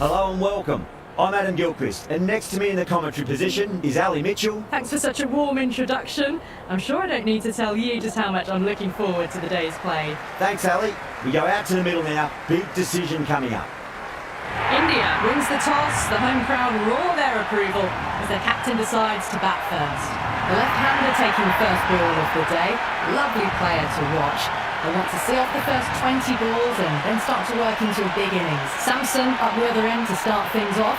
Hello and welcome. I'm Adam Gilchrist, and next to me in the commentary position is Ali Mitchell. Thanks for such a warm introduction. I'm sure I don't need to tell you just how much I'm looking forward to the day's play. Thanks, Ali. We go out to the middle now. Big decision coming up. India wins the toss. The home crowd roar their approval as their captain decides to bat first. The left-hander taking the first ball of the day. Lovely player to watch. They want to see off the first 20 balls and then start to work into a big innings. Samson up the other end to start things off.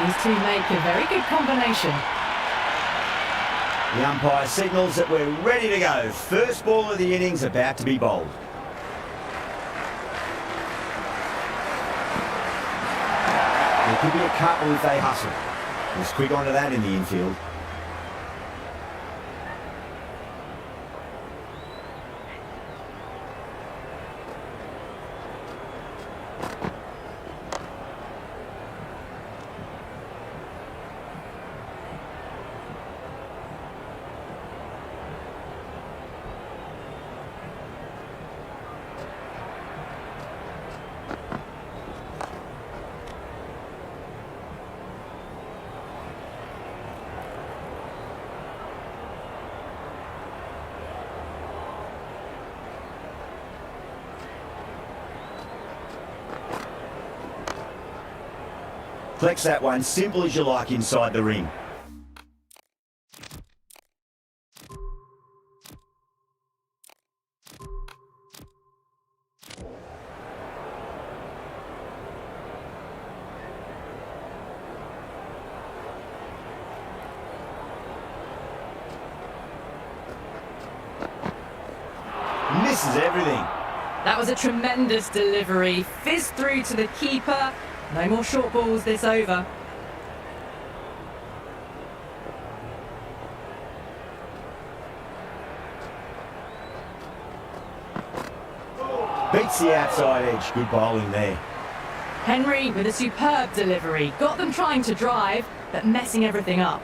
These two make a very good combination. The umpire signals that we're ready to go. First ball of the innings about to be bowled. There could be a couple if they hustle. Let's quick onto that in the infield. Flex that one, simple as you like inside the ring. Misses everything. That was a tremendous delivery. Fizzed through to the keeper. No more short balls this over. Beats the outside edge. Good bowling there. Henry with a superb delivery. Got them trying to drive, but messing everything up.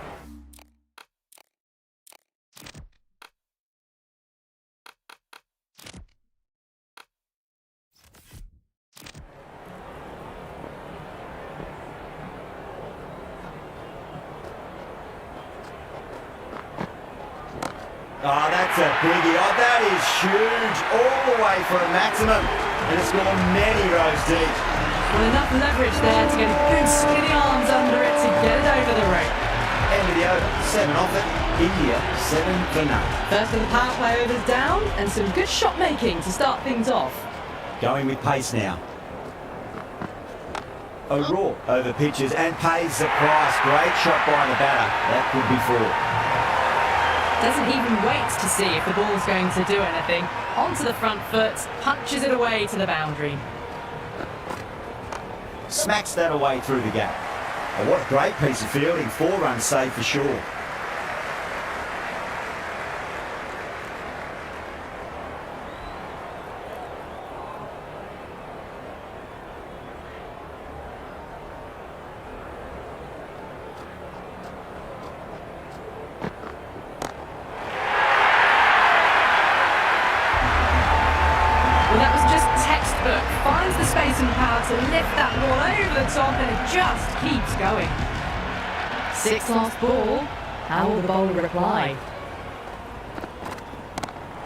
Oh, that's a biggie. Oh, that is huge. All the way for a maximum. And it's gone many rows deep. Well, enough leverage there to get a good skinny arms under it to get it over the rope. End of the over. 7 off it. India, 7 for none. First of the power play overs down, and some good shot making to start things off. Going with pace now. O'Rourke over pitches and pays the price. Great shot by the batter. That could be 4. Doesn't even wait to see if the ball's going to do anything. Onto the front foot, punches it away to the boundary. Smacks that away through the gap. Oh, what a great piece of fielding. 4 runs saved for sure. Finds the space and power to lift that ball over the top, and it just keeps going. 6th last ball. How will the bowler reply?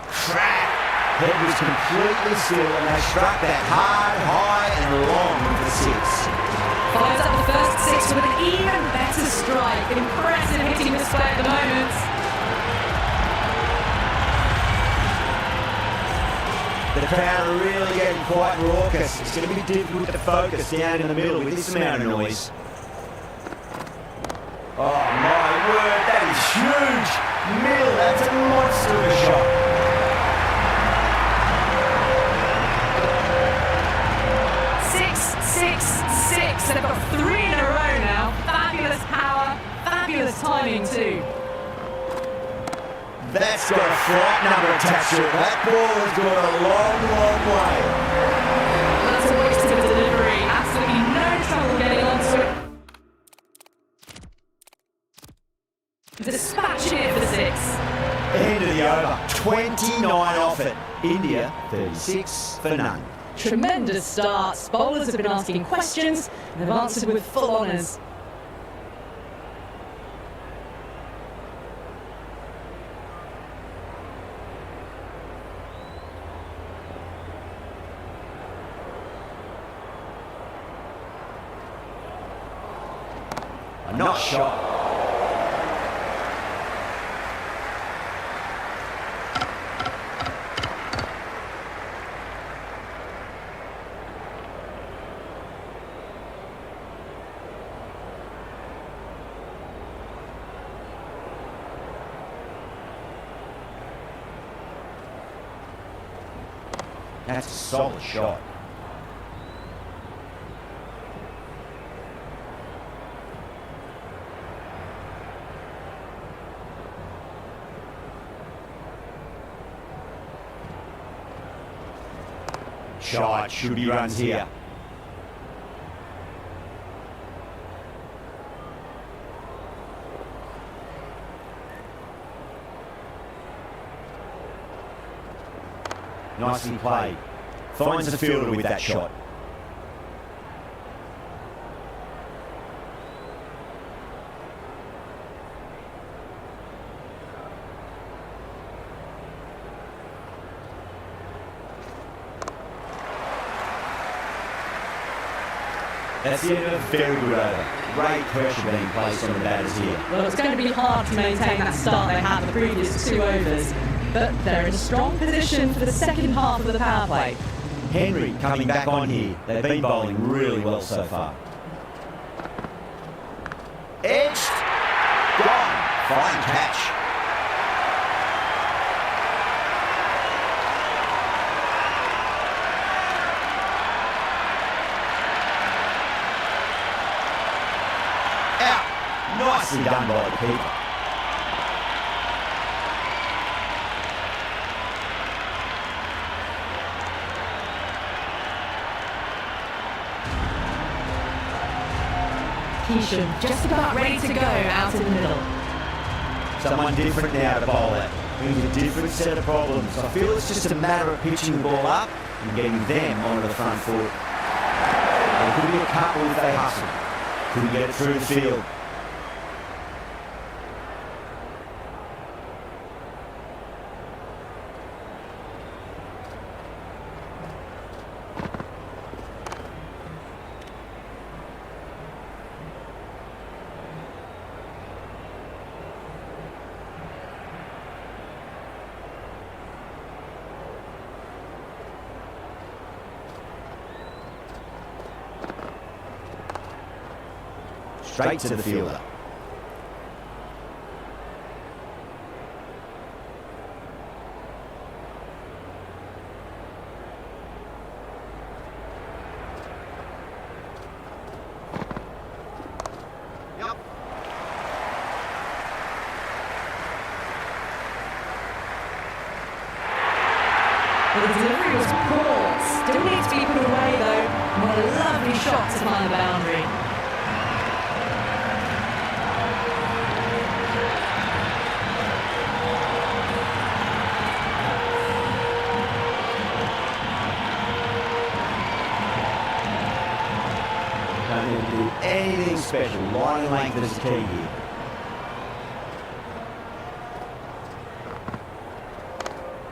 Crack! Head was completely still, and they struck that hard, high and long for 6. Follows up the first 6 with an even better strike. An impressive hitting display at the moment. The crowd are really getting quite raucous. It's going to be difficult to focus down in the middle with this amount of noise. Oh my word, that is huge! Middle, that's a monster of a shot. Six. They've got 3 in a row now. Fabulous power, fabulous timing too. That's got a flight number attached to it. That ball has gone a long, long way. That's a waste of a delivery. Absolutely no trouble getting onto it. Dispatch here for 6. End of the over. 29 off it. India, 36 for none. Tremendous starts. Bowlers have been asking questions and have answered with full honours. A not shot. That's a solid shot. Shot, should be runs here. Nicely played. Finds the fielder with that shot. That's the end of a very good over. Great pressure being placed on the batters here. Well, it's going to be hard to maintain that start they had the previous 2 overs, but they're in a strong position for the second half of the power play. Henry coming back on here. They've been bowling really well so far. Edged. Gone. Fine catch. Out. Nicely done by the keeper. Just about ready to go out in the middle. Someone different now to bowl at. Brings a different set of problems. I feel it's just a matter of pitching the ball up and getting them onto the front foot. There could be a couple if they hustle. Couldn't get it through the field. Straight to the fielder. Yep. Well, the delivery was poor. Still needs to be put away though. What a lovely shot to find the boundary. Don't do anything special. Line length is key here.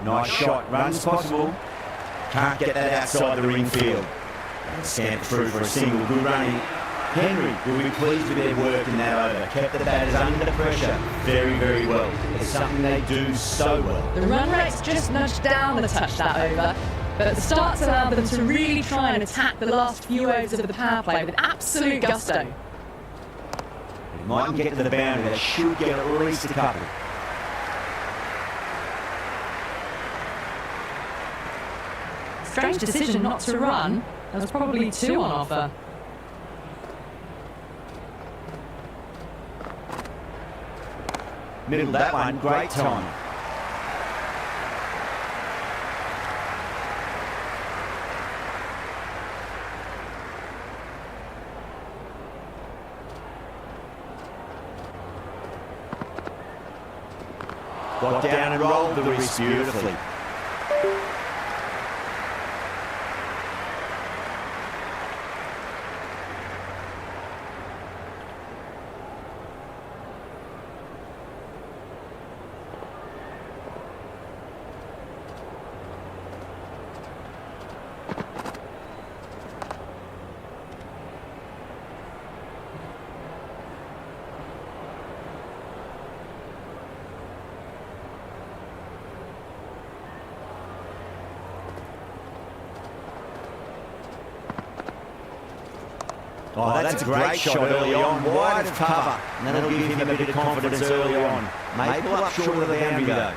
Nice shot. Runs possible. Can't get that outside the ring field. And stamp through for a single. Good running. Henry will be pleased with their work in that over. Kept the batters under pressure very, very well. It's something they do so well. The run rate's just nudged down a touch that over, but the starts allowed them to really try and attack the last few overs of the power play with absolute gusto. It mightn't get to the boundary. They should get at least a couple. Strange decision not to run. There was probably 2 on offer. Middle that one, great time. Got down and rolled the wrist beautifully. Oh, that's a great shot early on, wide of cover. And that'll give him a bit of confidence early on. Maybe pull up short of the boundary though.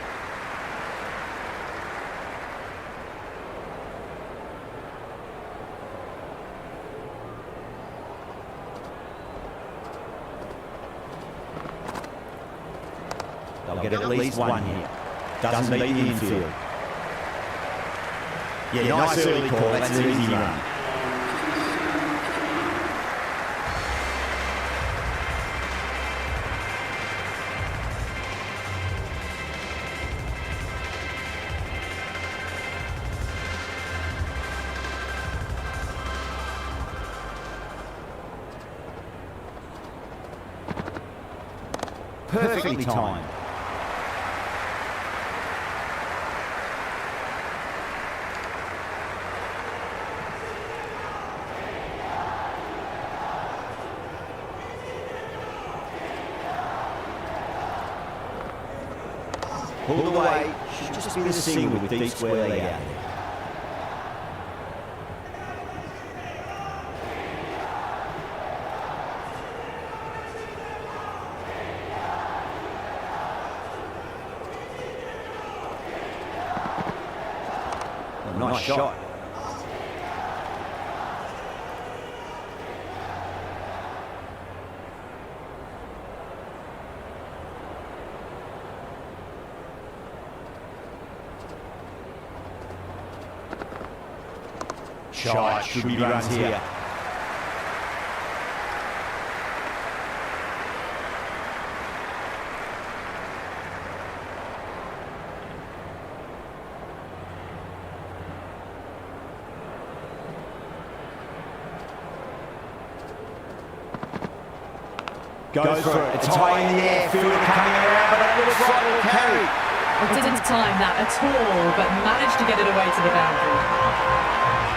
They'll get at least one here. Doesn't beat the infield. Yeah, nice early call. That's an easy run. Perfectly timed. Pulled away, should just be the single with deep square leg out there. Nice shot. Shot, should be runs here. Goes for it. It's high in the air. Fielder coming around, but that looks like it'll carry. Didn't time that at all, but managed to get it away to the boundary.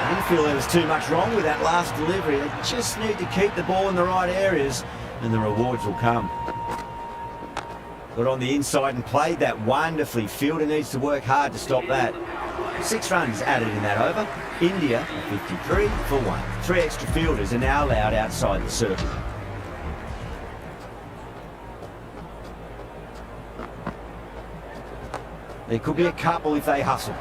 I didn't feel there was too much wrong with that last delivery. They just need to keep the ball in the right areas, and the rewards will come. Got on the inside and played that wonderfully. Fielder needs to work hard to stop that. 6 runs added in that over. India 53 for 1. 3 extra fielders are now allowed outside the circle. There could be a couple if they hustle.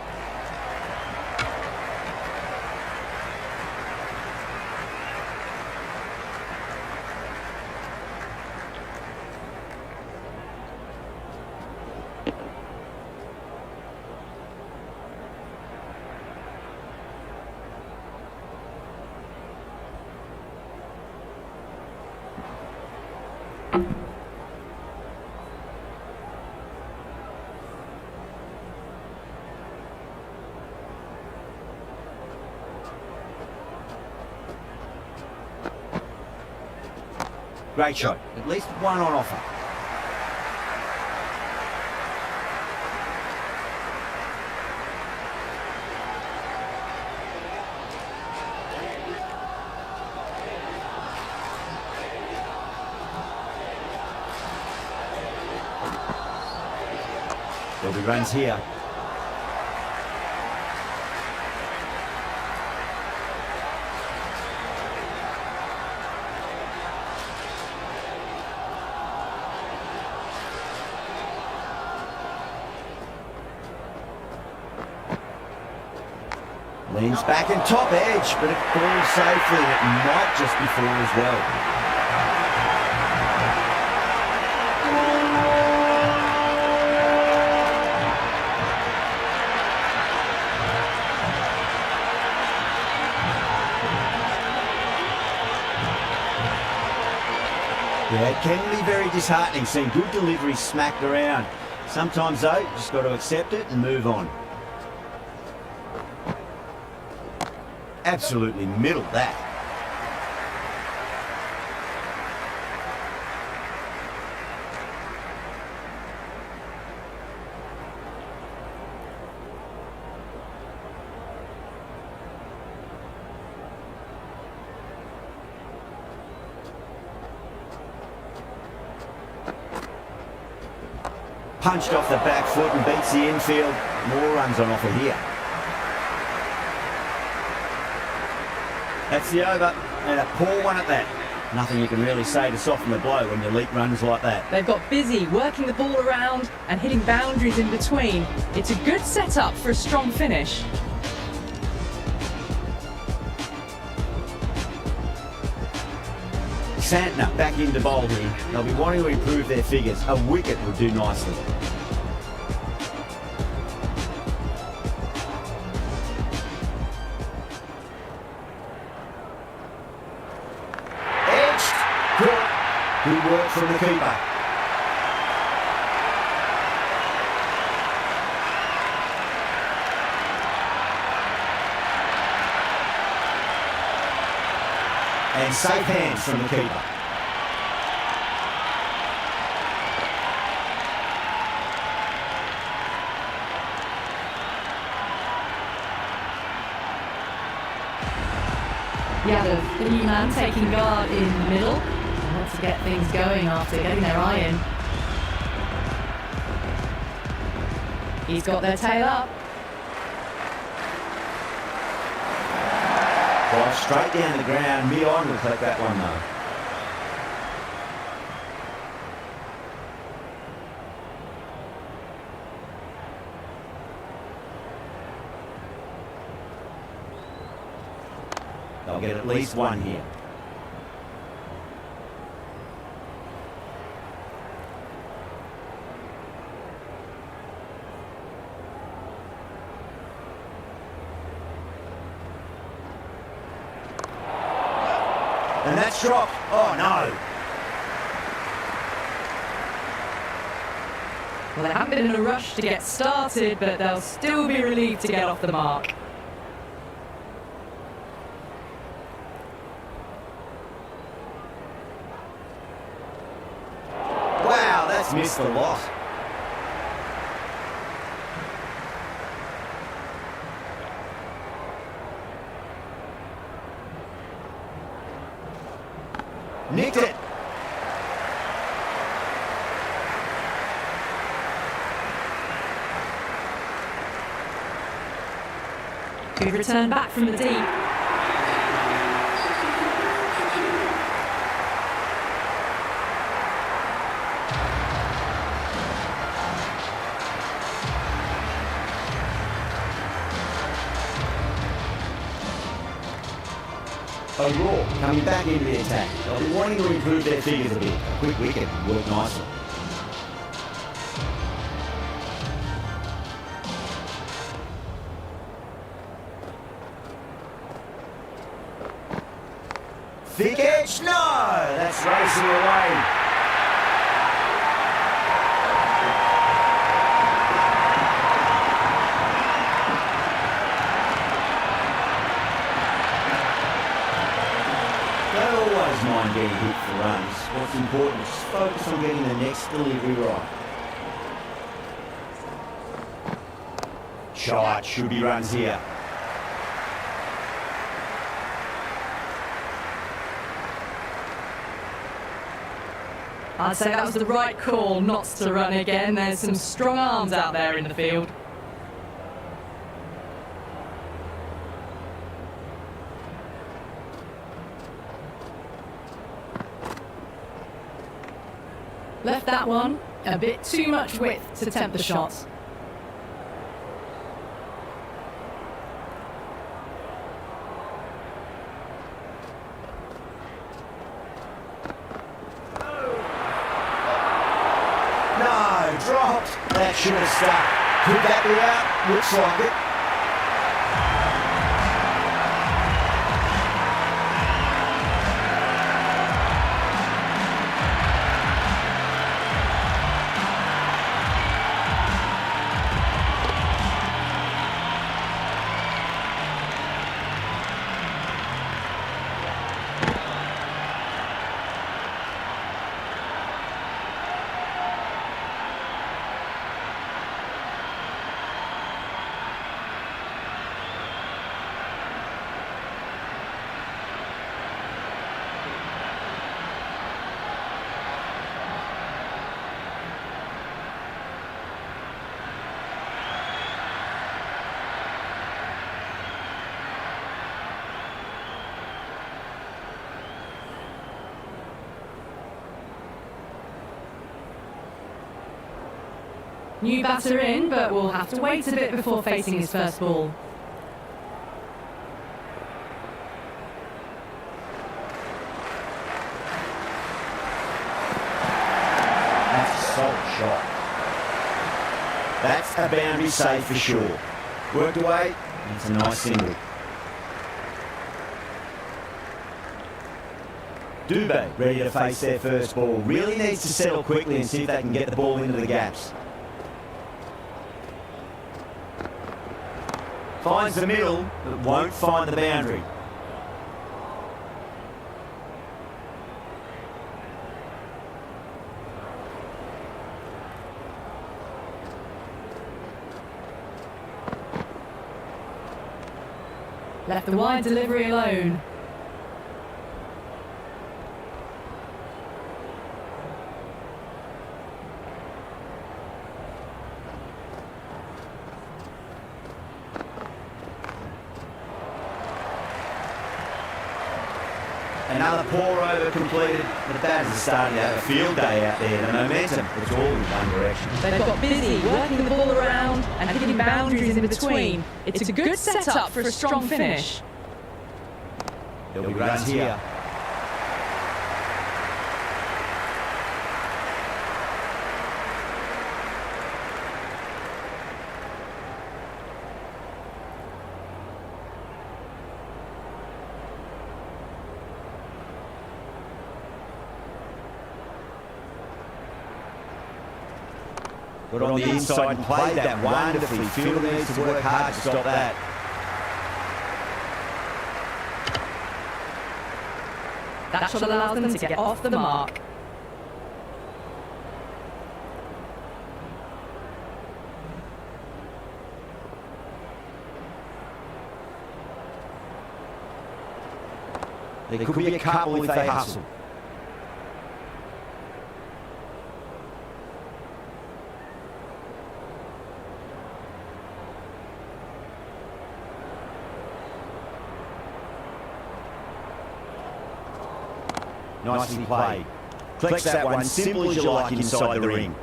Great shot. At least one on offer. There'll be runs here. Leans back and top edge, but it falls safely, and it might just be four as well. Yeah, it can be very disheartening seeing good deliveries smacked around. Sometimes though, you just got to accept it and move on. Absolutely middled that. Punched off the back foot and beats the infield. More runs on offer here. That's the over. And a poor one at that. Nothing you can really say to soften the blow when your leap runs like that. They've got busy working the ball around and hitting boundaries in between. It's a good setup for a strong finish. Santner back into bowl here. They'll be wanting to improve their figures. A wicket would do nicely. Edged. Good work from the keeper. And safe hands from the keeper. Yadav, the new man, taking guard in the middle. They want to get things going after getting their eye in. He's got their tail up. Ball straight down the ground. Mion will collect that one though. They'll get at least one here. And that's dropped. Oh no. Well, they haven't been in a rush to get started, but they'll still be relieved to get off the mark. Wow, that's missed a lot. Nicked it. Good return back from the deep. O'Rourke coming back into the attack. They'll be wanting to improve their figures a bit. A quick wicket would work nicely. Thick edge, no! That's racing away. Don't always mind getting hit for runs. What's important is just focus on getting the next delivery right. Shot, should be runs here. I'd say that was the right call not to run again. There's some strong arms out there in the field. Left that one a bit too much width to tempt the shots. No, dropped. That should have stuck. Could that be out? Looks like it. New batter in, but we'll have to wait a bit before facing his first ball. That's a solid shot. That's a boundary save for sure. Worked away, it's a nice single. Dubé ready to face their first ball. Really needs to settle quickly and see if they can get the ball into the gaps. Finds the middle, but won't find the boundary. Left the wide delivery alone. Another pour over completed. The batters are starting to have a field day out there. The momentum, it's all in one direction. They've got busy working the ball around and hitting boundaries in between. It's a good setup for a strong finish. There'll be runs here. Got on the inside and played that wonderfully. Fielder needs to work hard to stop that. That shot allows them to get off the mark. There could be a couple if they hustle. Nicely played. Clicks that one, simple as you like inside the ring.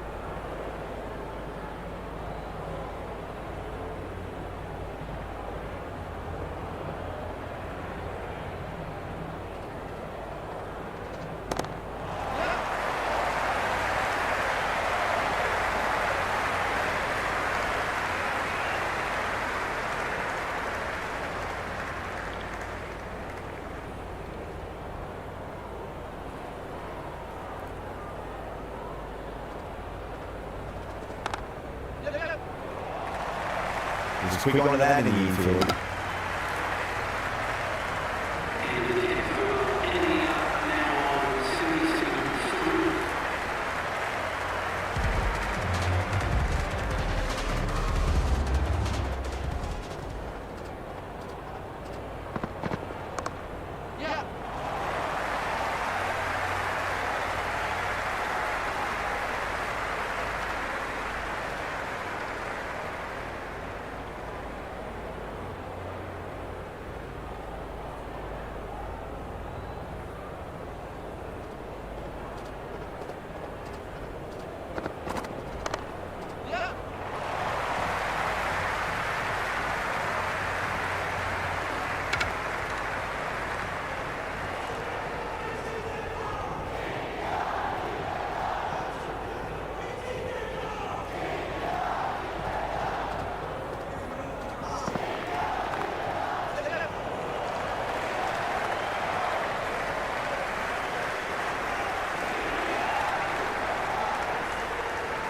There's a quick on to that in the infield.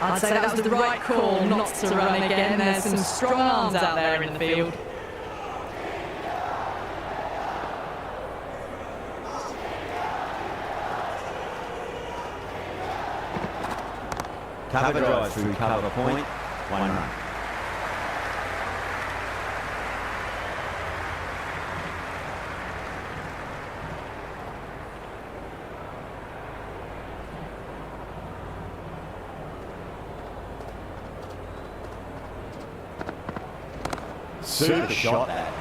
I'd say that was the right call not to run again. There's some strong arms out there in the field. Cover drive through cover point, 1 run. Super shot that.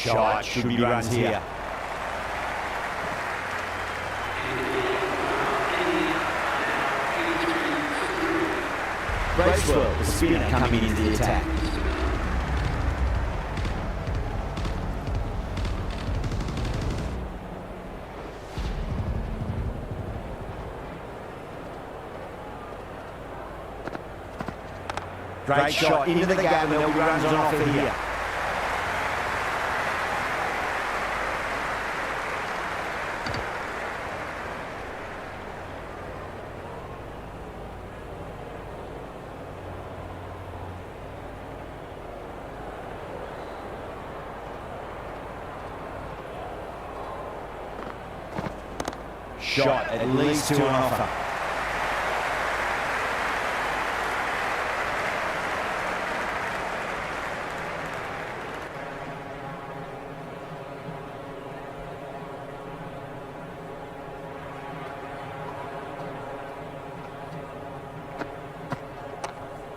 shot. Should be runs here. Bracewell, the spinner, coming into the attack. Great shot into the gap, and there'll be runs on offer here. Shot, at least two on offer.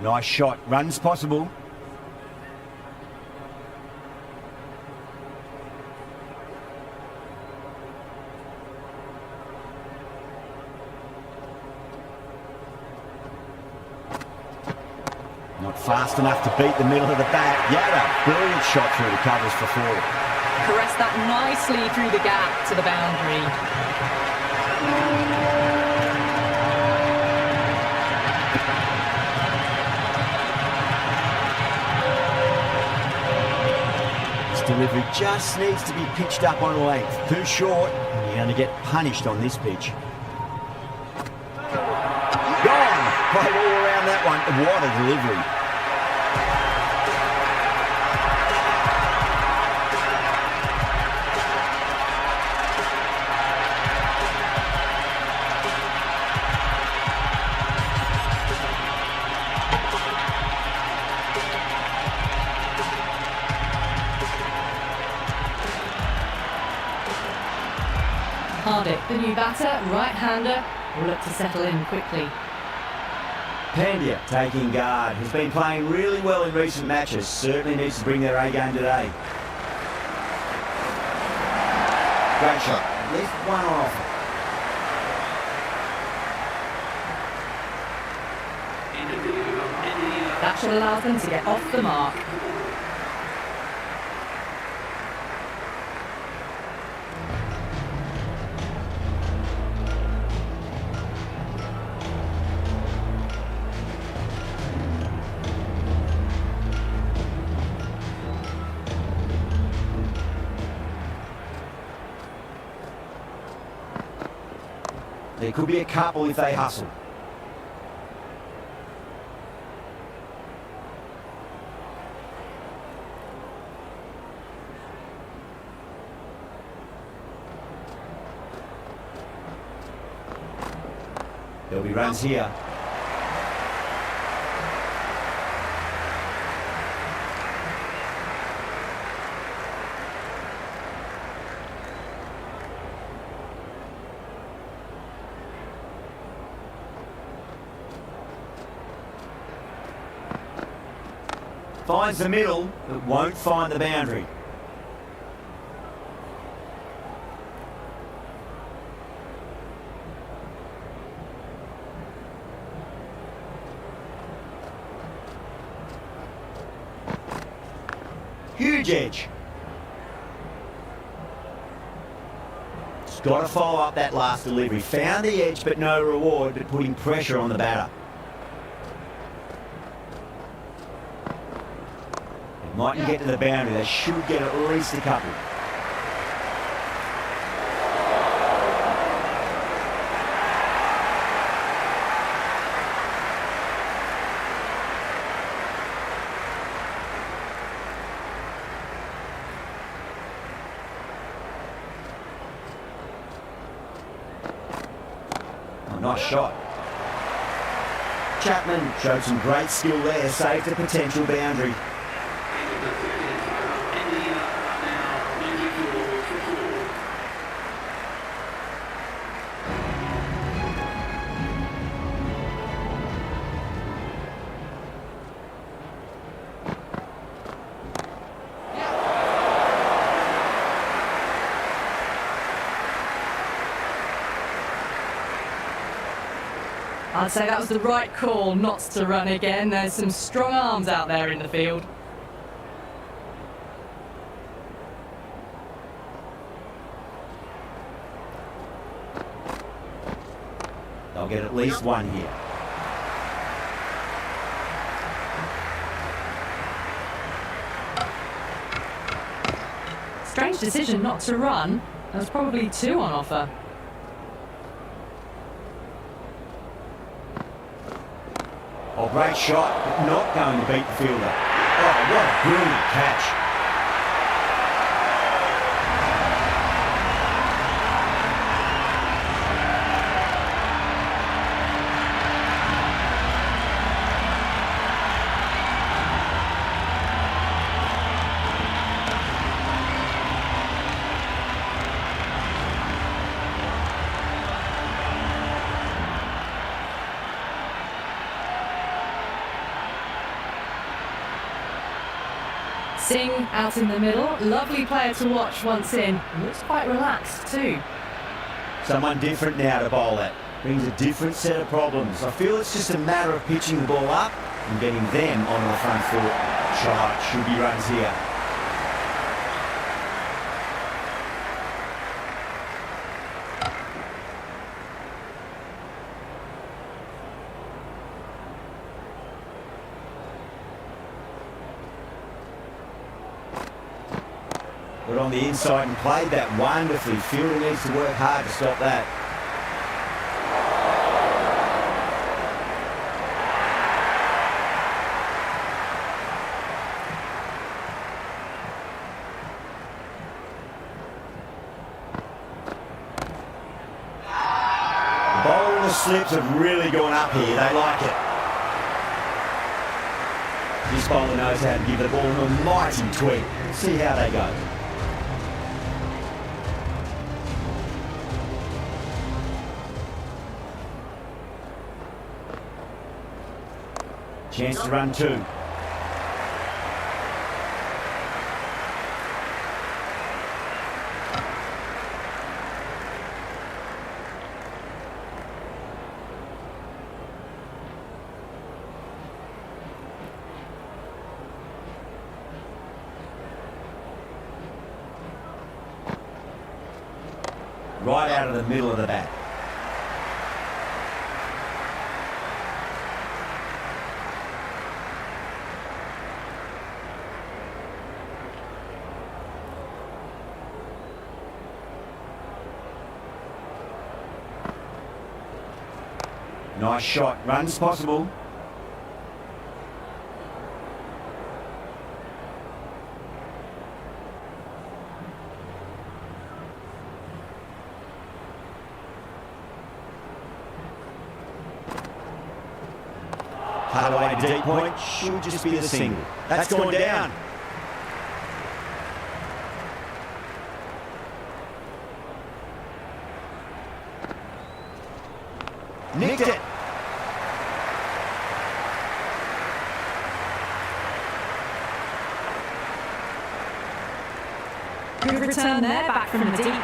Nice shot, runs possible. Not fast enough to beat the middle of the bat. Yada, brilliant shot through the covers for four. Caressed that nicely through the gap to the boundary. Delivery just needs to be pitched up on length. Too short, and you're going to get punished on this pitch. Gone! Played all around that one. What a delivery. Hardick, the new batter, right-hander, will look to settle in quickly. Pandya taking guard. Has been playing really well in recent matches. Certainly needs to bring their A game today. Great shot. At least one on offer. That should allow them to get off the mark. There could be a couple if they hustle. There'll be runs here. Finds the middle, but won't find the boundary. Huge edge. Just got to follow up that last delivery. Found the edge, but no reward, but putting pressure on the batter. Mightn't get to the boundary. They should get at least a couple. Oh, nice shot. Chapman showed some great skill there, saved a potential boundary. I'd say that was the right call not to run again. There's some strong arms out there in the field. They'll get at least one here. Strange decision not to run. There was probably two on offer. Oh, great shot, but not going to beat the fielder. Oh, what a brilliant catch. Singh out in the middle. Lovely player to watch once in. Looks quite relaxed too. Someone different now to bowl at. Brings a different set of problems. I feel it's just a matter of pitching the ball up and getting them onto the front foot. Shot, should be runs here. Got on the inside and played that wonderfully. Fielder needs to work hard to stop that. The bowl and the slips have really gone up here. They like it. This bowler knows how to give the ball an almighty tweak. Let's see how they go. Chance to run two. Right out of the middle of the bat. Nice shot. Runs possible. Cut away to deep point. Should just be the single. That's gone down. Nicked it. Good return there, back from the deep.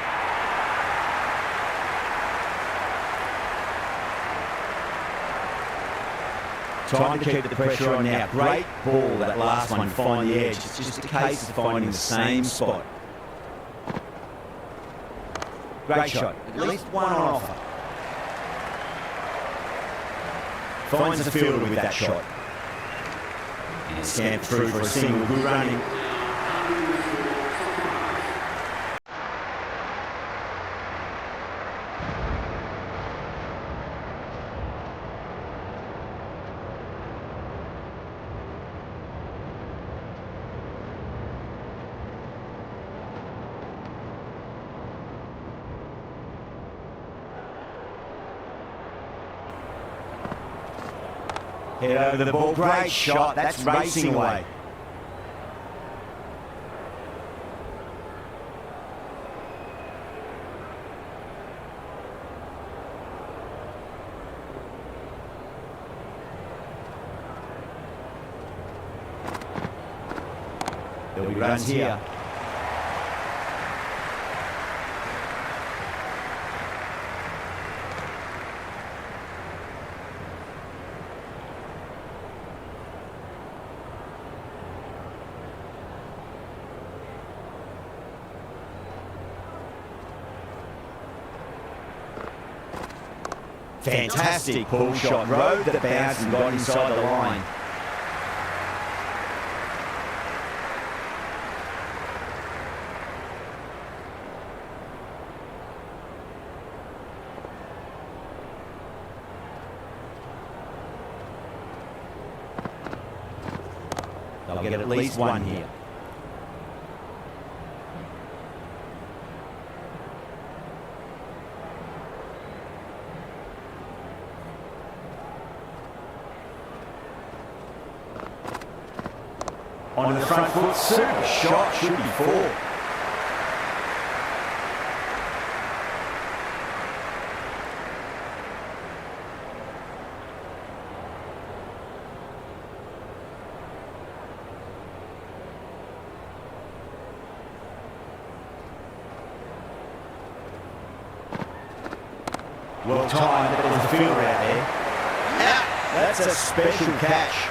Time to keep the pressure on now. Great ball, that last one, find the edge. It's just a case of finding the same spot. Great shot. At least one on offer. Finds the fielder with that shot. And stamped through for a single. Good running. Head over the ball, great shot, that's racing away. There'll be runs here. Fantastic pull shot. Rode the bounce and got inside the line. They'll get at least one here. Onto the front foot, super shot, should be 4. Well timed, but there's a fielder out there. Out! That's a special catch.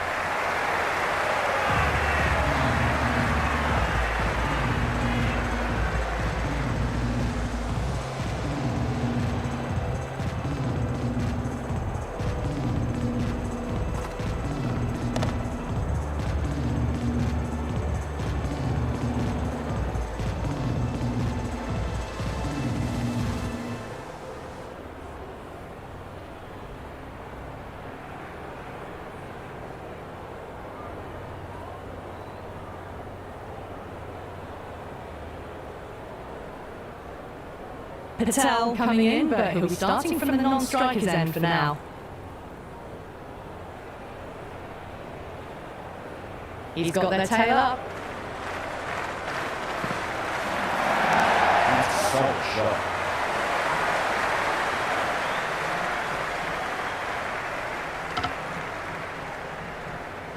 Patel coming in, but he'll be starting from the non-striker's end for now. He's got their tail up. That's a solid shot.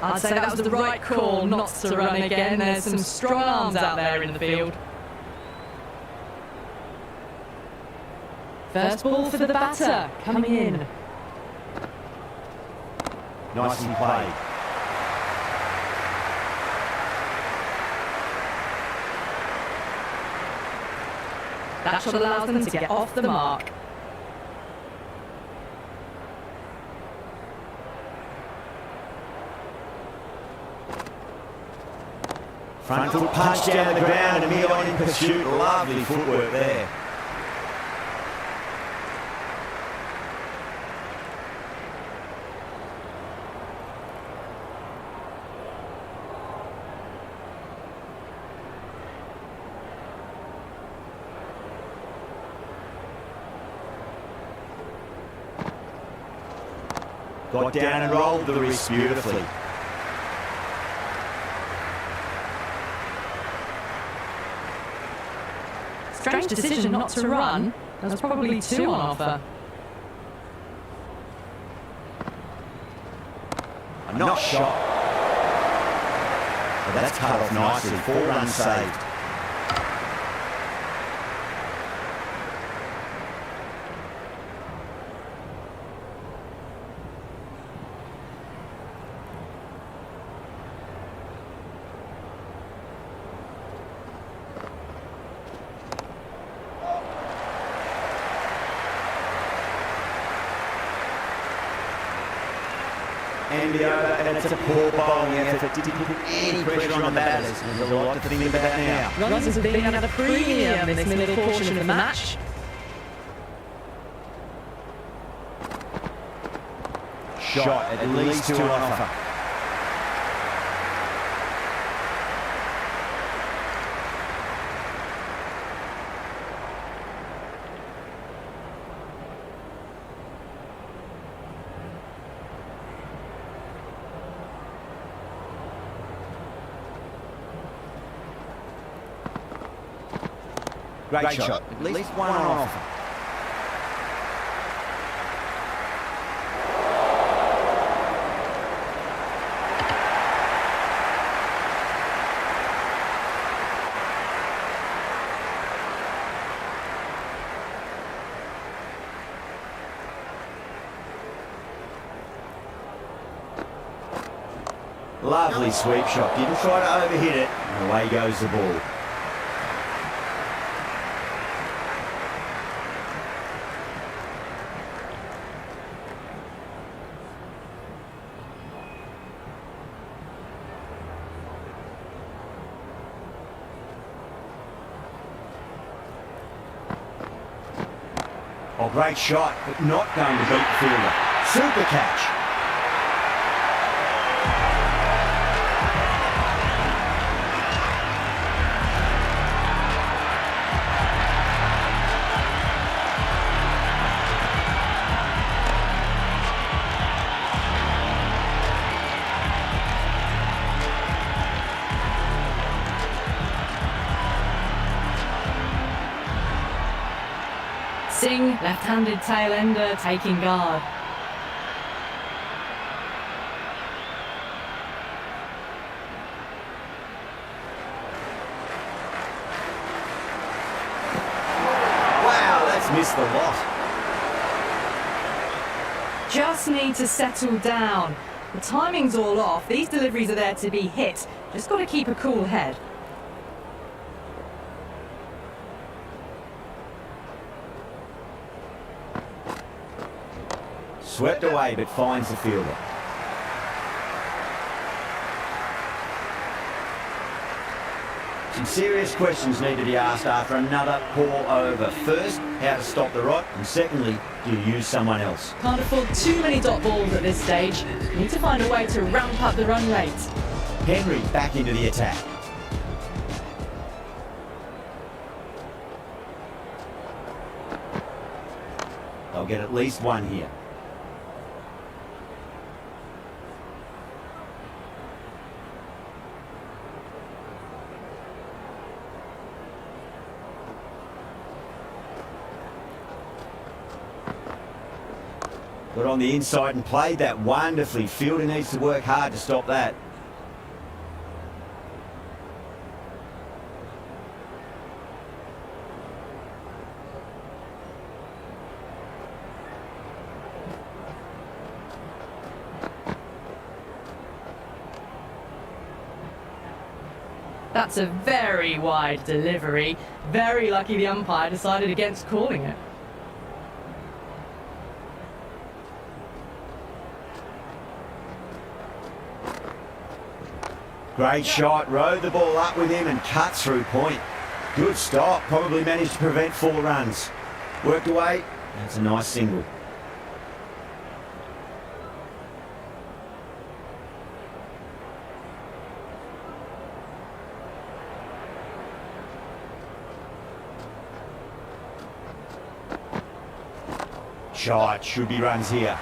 I'd say that was the right call not to run again. There's some strong arms out there in the field. First ball for the batter, coming in. Nicely played. That shot allows them to get off the mark. Front foot punch down the ground and Mion in pursuit. Lovely footwork there. Got down and rolled the wrist beautifully. Strange decision not to run. There's probably 2 on offer. A knock shot. But that's cut off nicely. 4 runs saved. And the over, and it's a poor bowling effort. Did he put any pressure on the batters? There's a lot to think about now. Runs have been at a premium this middle portion of the match. Shot, at least 2 on offer. Great shot. At least 1 on offer. Lovely sweep shot. Didn't try to overhit it. And away goes the ball. Oh, great shot, but not going to beat the fielder. Super catch. Singh, left-handed tail ender, taking guard. Wow, that's missed the lot. Just need to settle down. The timing's all off. These deliveries are there to be hit. Just got to keep a cool head. Swept away, but finds the fielder. Some serious questions need to be asked after another poor over. First, how to stop the rot, and secondly, do you use someone else? Can't afford too many dot balls at this stage. Need to find a way to ramp up the run rate. Henry back into the attack. They'll get at least one here. Got on the inside and played that wonderfully. Fielder needs to work hard to stop that. That's a very wide delivery. Very lucky the umpire decided against calling it. Great shot, rode the ball up with him and cut through point. Good stop, probably managed to prevent 4 runs. Worked away, that's a nice single. Shot, should be runs here.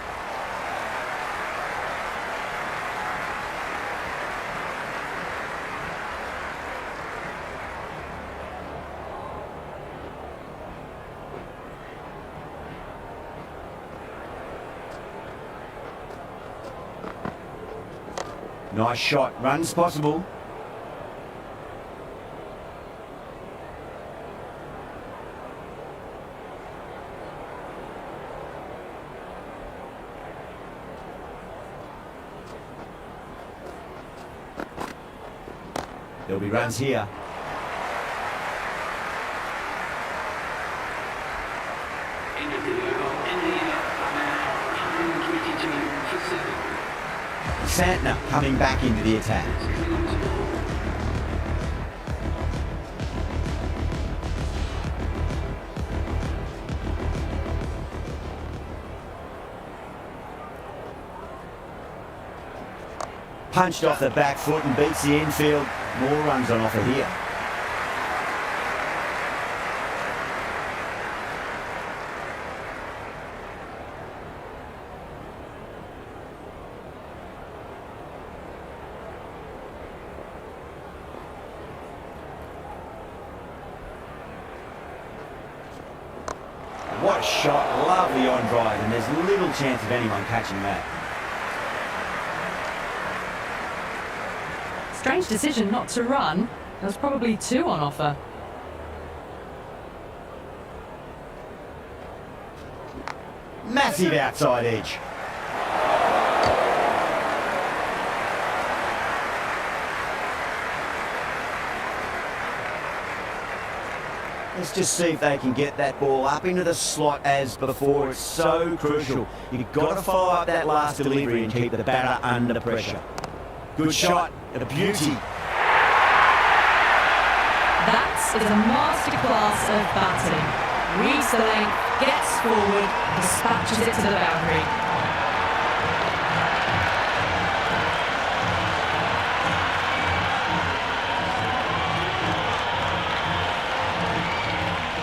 Nice shot, runs possible. There'll be runs here. Santner coming back into the attack. Punched off the back foot and beats the infield. More runs on offer here. What a shot, lovely on drive, and there's little chance of anyone catching that. Strange decision not to run. There was probably 2 on offer. Massive outside edge. Let's just see if they can get that ball up into the slot as before. It's so crucial. You've got to follow up that last delivery and keep the batter under pressure. Good shot, a beauty. That is a masterclass of batting. Reads the length, Gets forward, dispatches it to the boundary.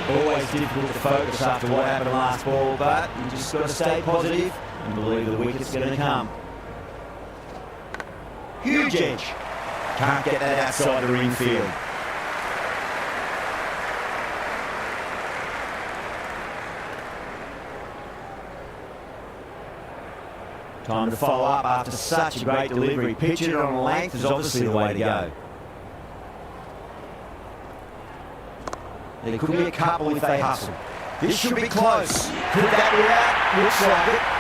Always difficult to focus after what happened last ball, but you just got to stay positive and believe the wicket's going to come. Huge edge. Can't get that outside the ring field. Time to follow up after such a great delivery. Pitching it on a length is obviously the way to go. There could be a couple if they hustle. This should be close. Could that be out? Looks like it.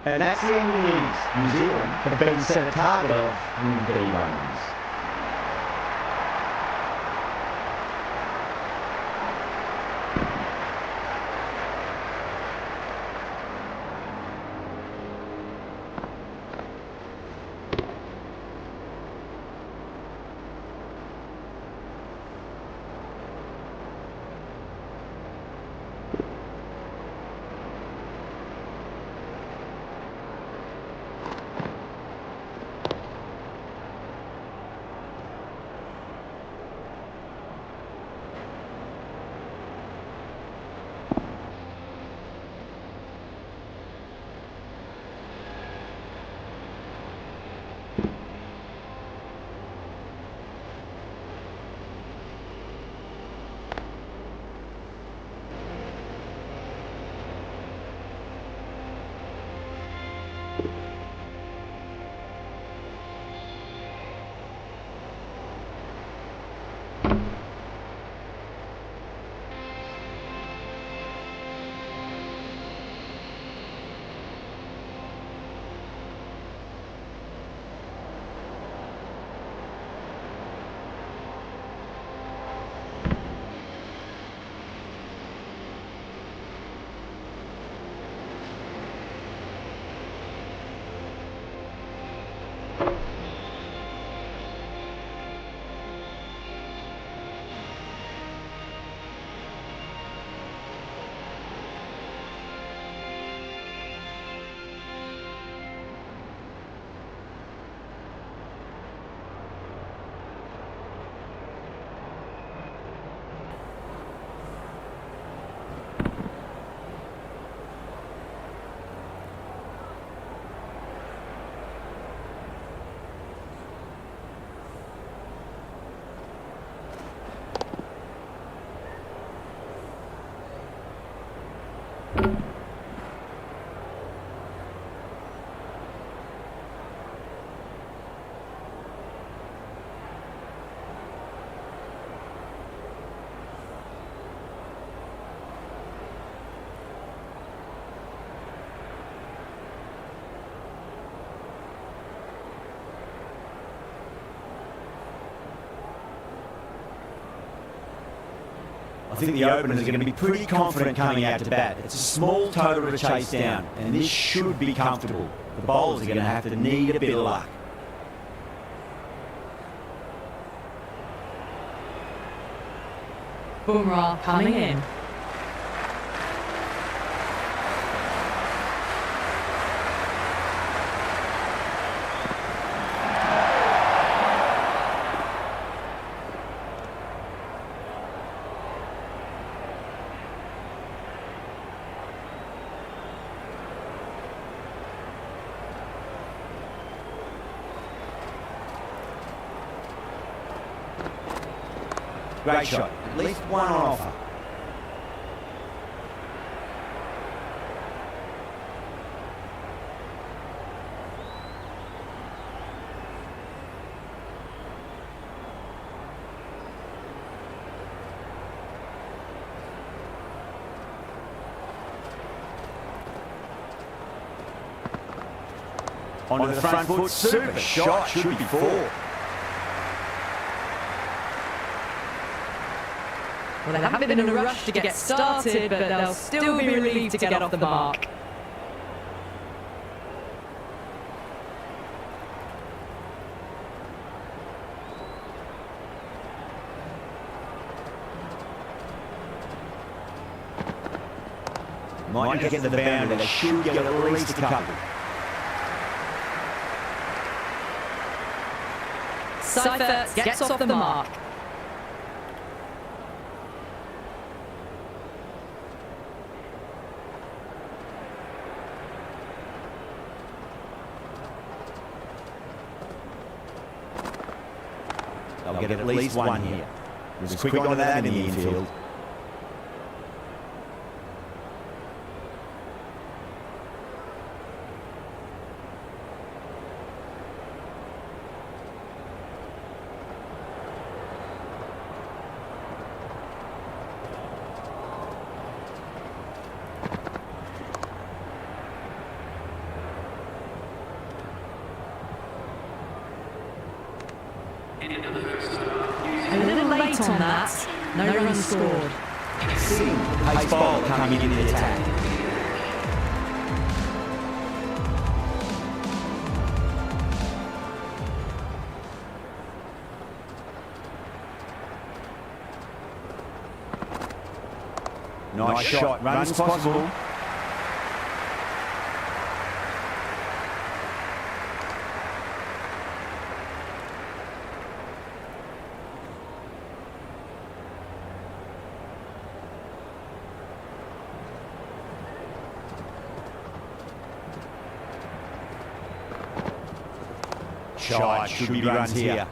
And that's the end of the innings. New Zealand have been set a target of IND runs. I think the openers are going to be pretty confident coming out to bat. It's a small total to chase down, and this should be comfortable. The bowlers are going to have to need a bit of luck. Bumrah coming in. Great shot. At least one on offer. Onto the front foot. Super shot. Should be four. Well, they haven't been in a rush to get started, but they'll still be relieved to get off the mark. Might not get to the boundary. They should get at least a couple. Seifert gets off the mark. They'll get at least one here. There's quick on that in the infield. A little late on that. No runs scored. Pace ball coming in the attack. Nice shot. Runs possible. Shot. Should be runs here.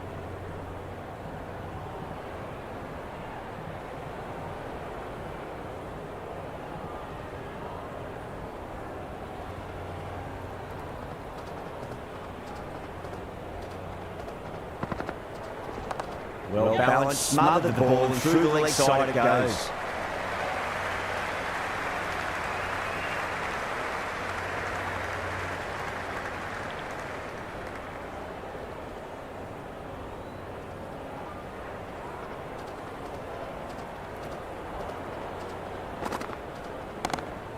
Well balanced, smothered the ball and through the leg side it goes.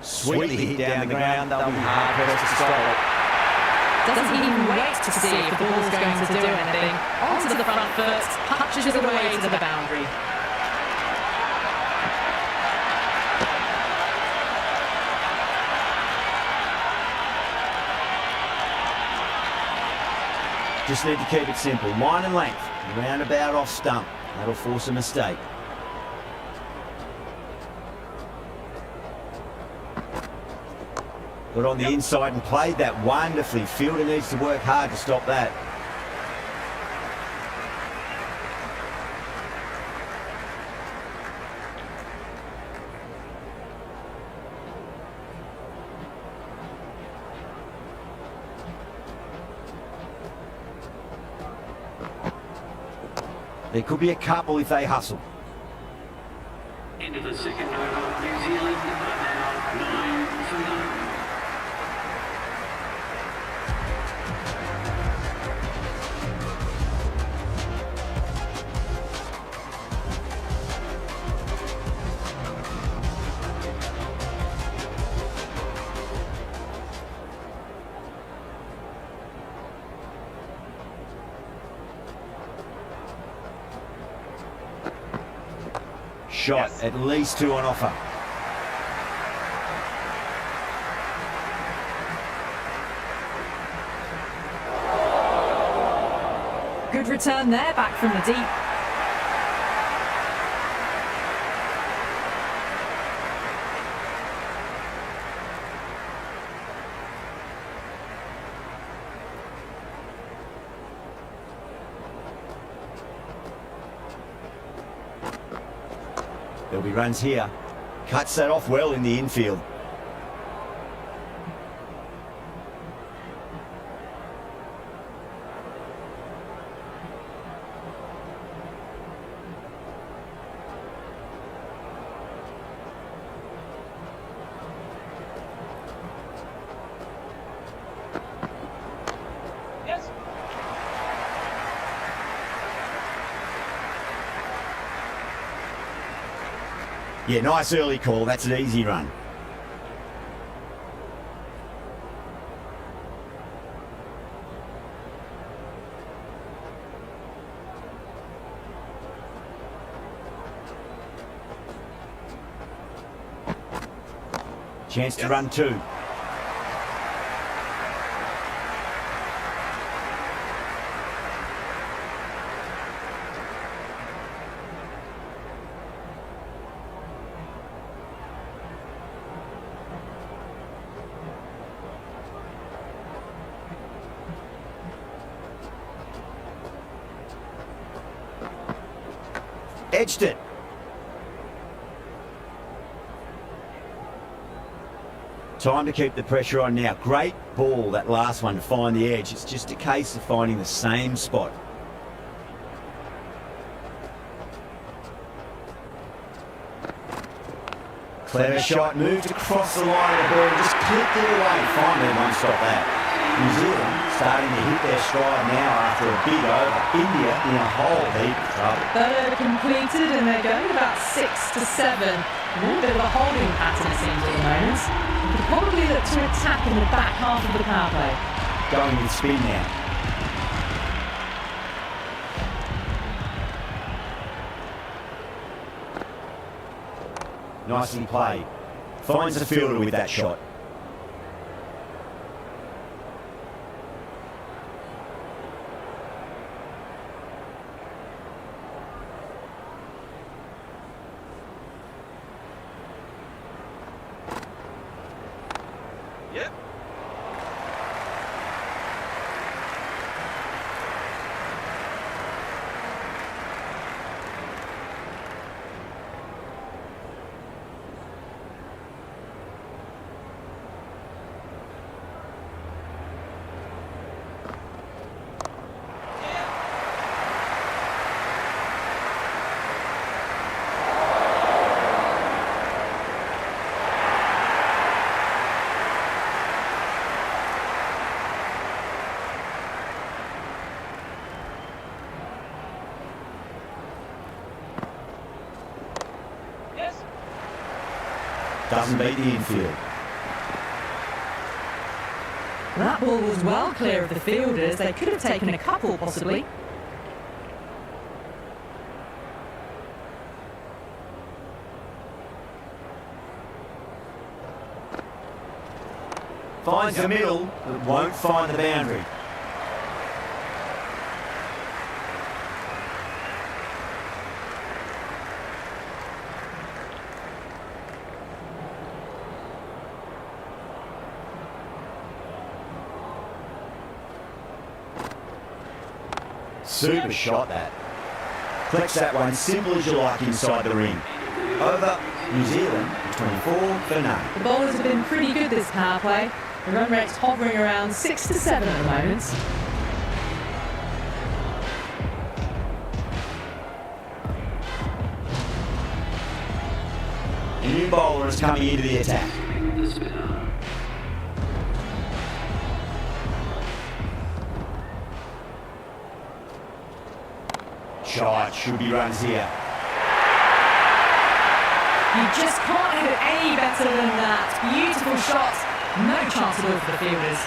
Sweetly hit down the ground, they'll be hard pressed to stop it. Doesn't even wait to see if the ball's going to do anything. Onto the front foot, punches it away to the boundary. Just need to keep it simple. Line and length, roundabout off stump. That'll force a mistake. Got on the inside and played that wonderfully. Fielder needs to work hard to stop that. There could be a couple if they hustle. Into the second over, New Zealand are now 9 for 9. Shot, at least two on offer. Good return there, back from the deep. There'll be runs here. Cuts that off well in the infield. Yeah, nice early call. That's an easy run. Chance to run two. Edged it. Time to keep the pressure on now. Great ball, that last one, to find the edge. It's just a case of finding the same spot. Clever shot, moved across the line of the ball, just clipped it away. Finally, won't stop that. New Zealand starting to hit their stride now after a big over. India in a whole heap of trouble. Third completed and they're going about 6 to 7. A little bit of a holding pattern it seems at the moment. We could probably look to attack in the back half of the power play. Going with spin now. Nicely played. Finds the fielder with that shot. Doesn't beat the infield. That ball was well clear of the fielders. They could have taken a couple, possibly. Finds the middle, but won't find the boundary. Super shot that. Flex that one, simple as you like inside the ring. Over, New Zealand, 24 for none. The bowlers have been pretty good this power play. The run rate's hovering around 6 to 7 at the moment. A new bowler is coming into the attack. Shot, should be runs here. You just can't hit it any better than that. Beautiful shot. No chance at all for the fielders.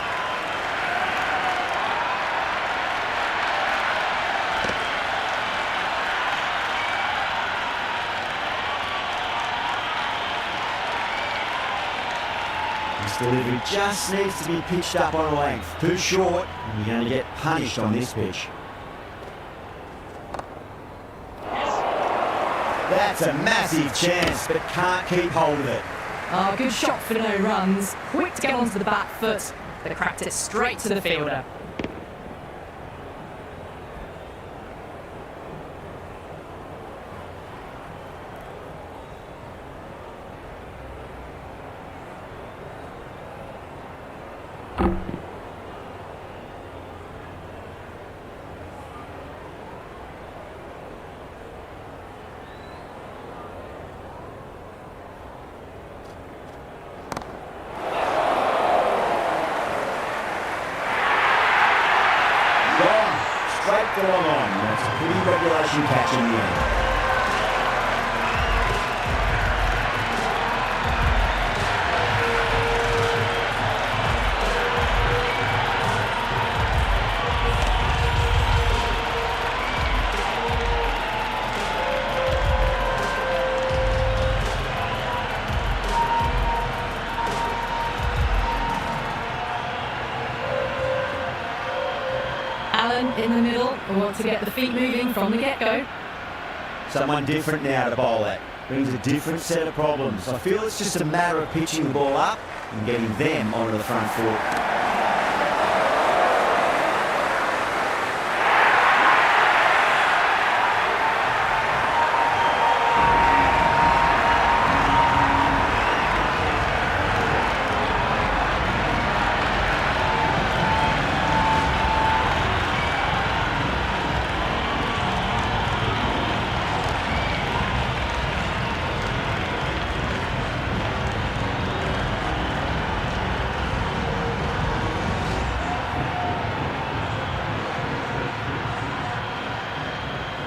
This delivery just needs to be pitched up on a length. Too short, and you're going to get punished on this pitch. That's a massive chance, but can't keep hold of it. Oh, good shot for no runs. Quick to get onto the back foot. They cracked it straight to the fielder. straight for long on. That's a pretty regulation catch in the end. In the middle, we want to get the feet moving from the get-go. Someone different now to bowl at. Brings a different set of problems. I feel it's just a matter of pitching the ball up and getting them onto the front foot.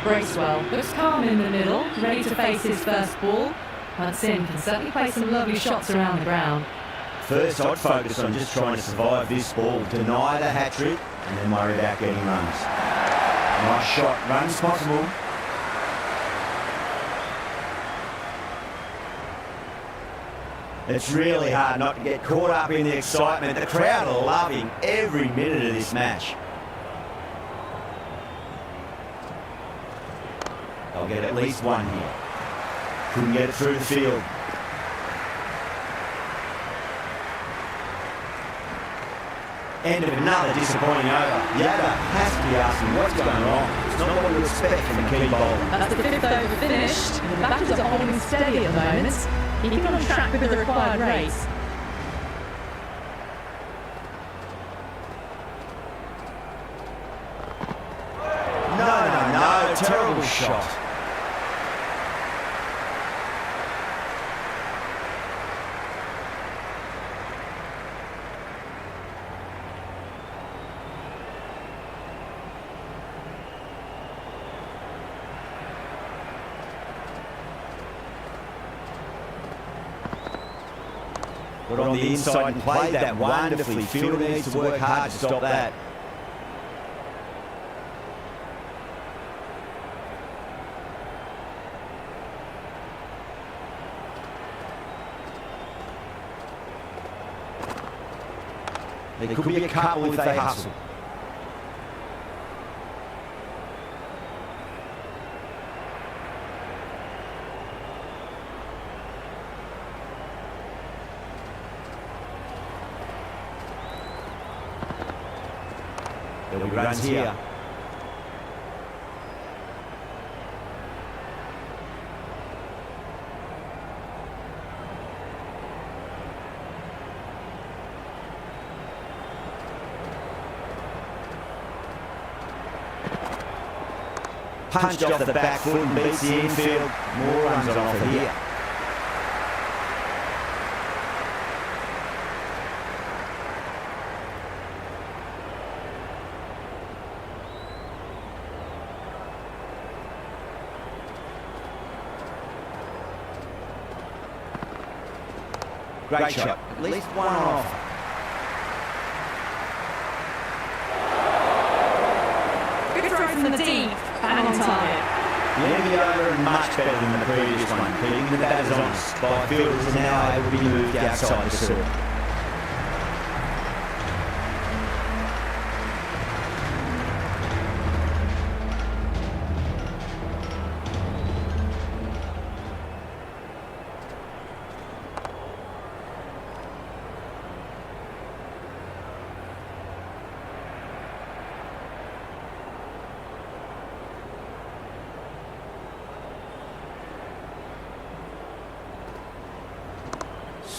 Bracewell looks calm in the middle, ready to face his first ball. Hudson can certainly play some lovely shots around the ground. First, I'd focus on just trying to survive this ball, deny the hat-trick, and then worry about getting runs. Nice shot, runs possible. It's really hard not to get caught up in the excitement. The crowd are loving every minute of this match. I'll get at least one here. Couldn't get it through the field. End of another disappointing over. Yoda has to be asking what's going wrong. It's not what you expect from a key bowler. That's the fifth over finished. The batters are holding steady at the moment, keeping on track with the required race. No, terrible shot. Got on the inside and played that wonderfully. Fielder needs to work hard to stop that. There could be a couple if they hustle. There'll be runs here. Punched off the back foot and beats the infield. More runs on offer here. Great shot. At least one on offer. Good throw from the deep. Bang on target. The end of the over is much better than the previous one, keeping the batters honest. By fielders are now able to be moved outside the circle.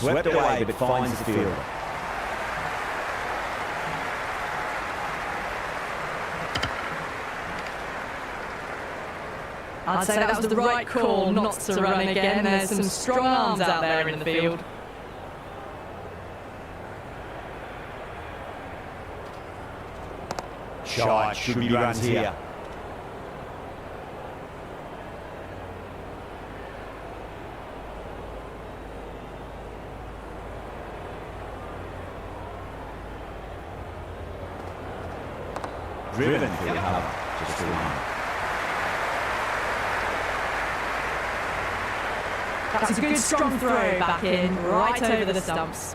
Swept away, but finds the fielder. I'd say that was the right call not to run again. There's some strong arms out there in the field. Shite, should be runs here. Driven for the cover, just to one. That's a good strong throw back in, right over the stumps.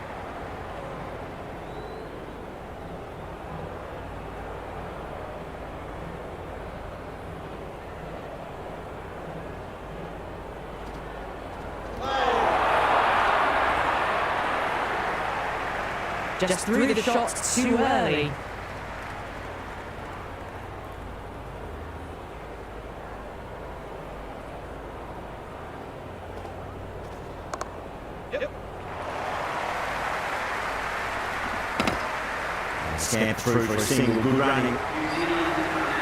Just threw the shots too early. Stamp through for a single, good running. New Zealand now 37-2.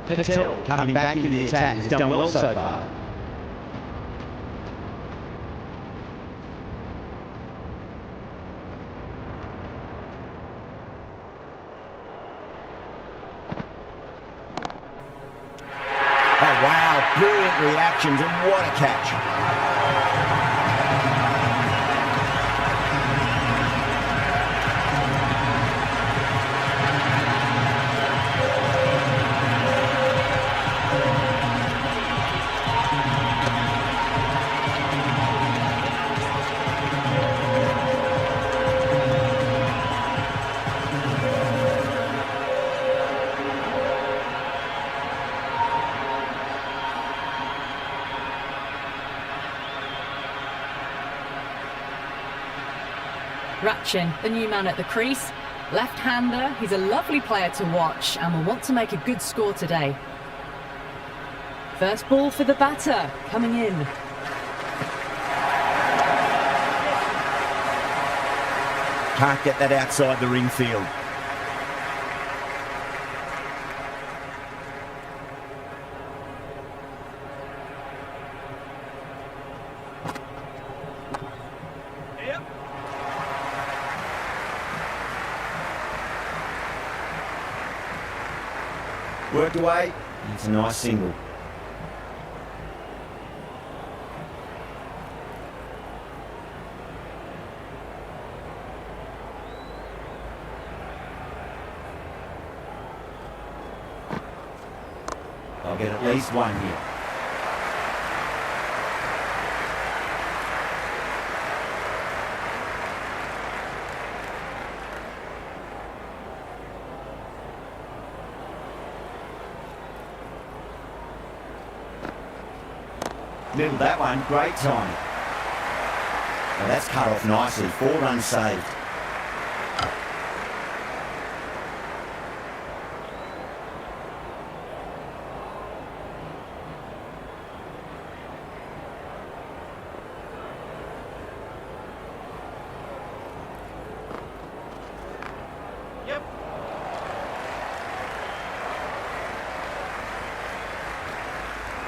Patel, coming back into the attack, has done well so far. Oh wow, brilliant reactions and what a catch. Ratchin, the new man at the crease. Left-hander, he's a lovely player to watch and will want to make a good score today. First ball for the batter, coming in. Can't get that outside the ring field. Worked away, it's a nice single. I'll get at least one here. Middled that one, great time. Well, that's cut off nicely, 4 runs saved.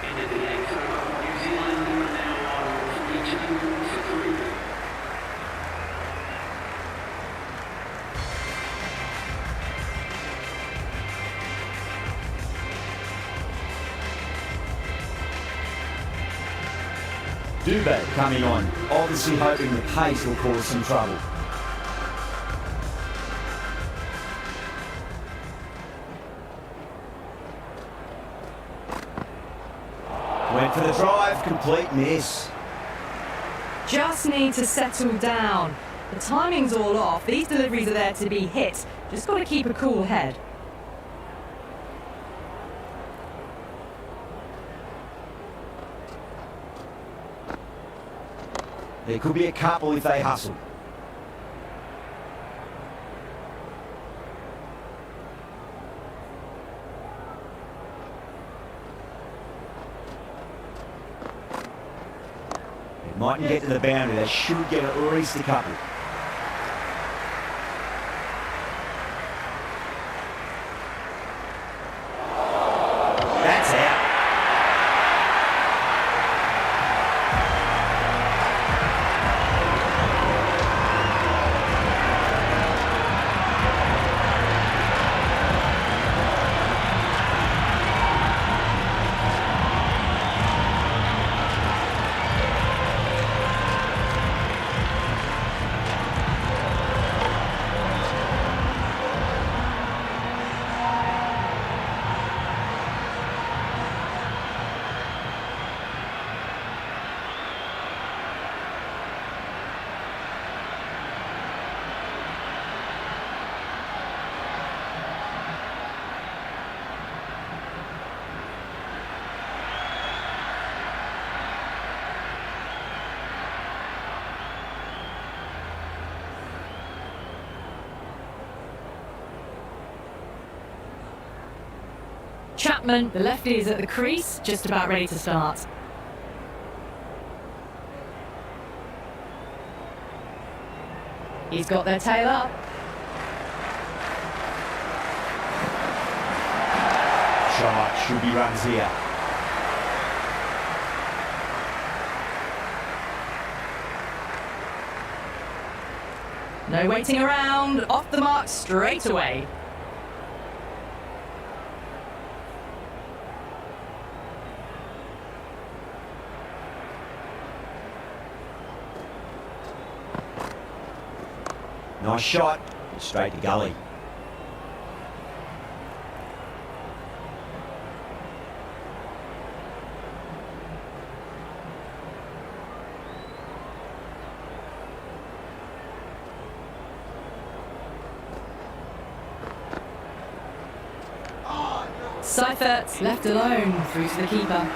Into the 8th over. New Zealand are now on 42-3. Dubé coming on, obviously hoping the pace will cause some trouble. Went for the drive, complete miss. Just need to settle down. The timing's all off. These deliveries are there to be hit. Just got to keep a cool head. There could be a couple if they hustle. Mightn't get to the boundary. They should get at least a couple. That's out. Chapman, the lefty, is at the crease, just about ready to start. He's got their tail up. Shot, should be runs here. No waiting around, off the mark straight away. Nice shot, straight to gully. Seifert left alone, through to the keeper.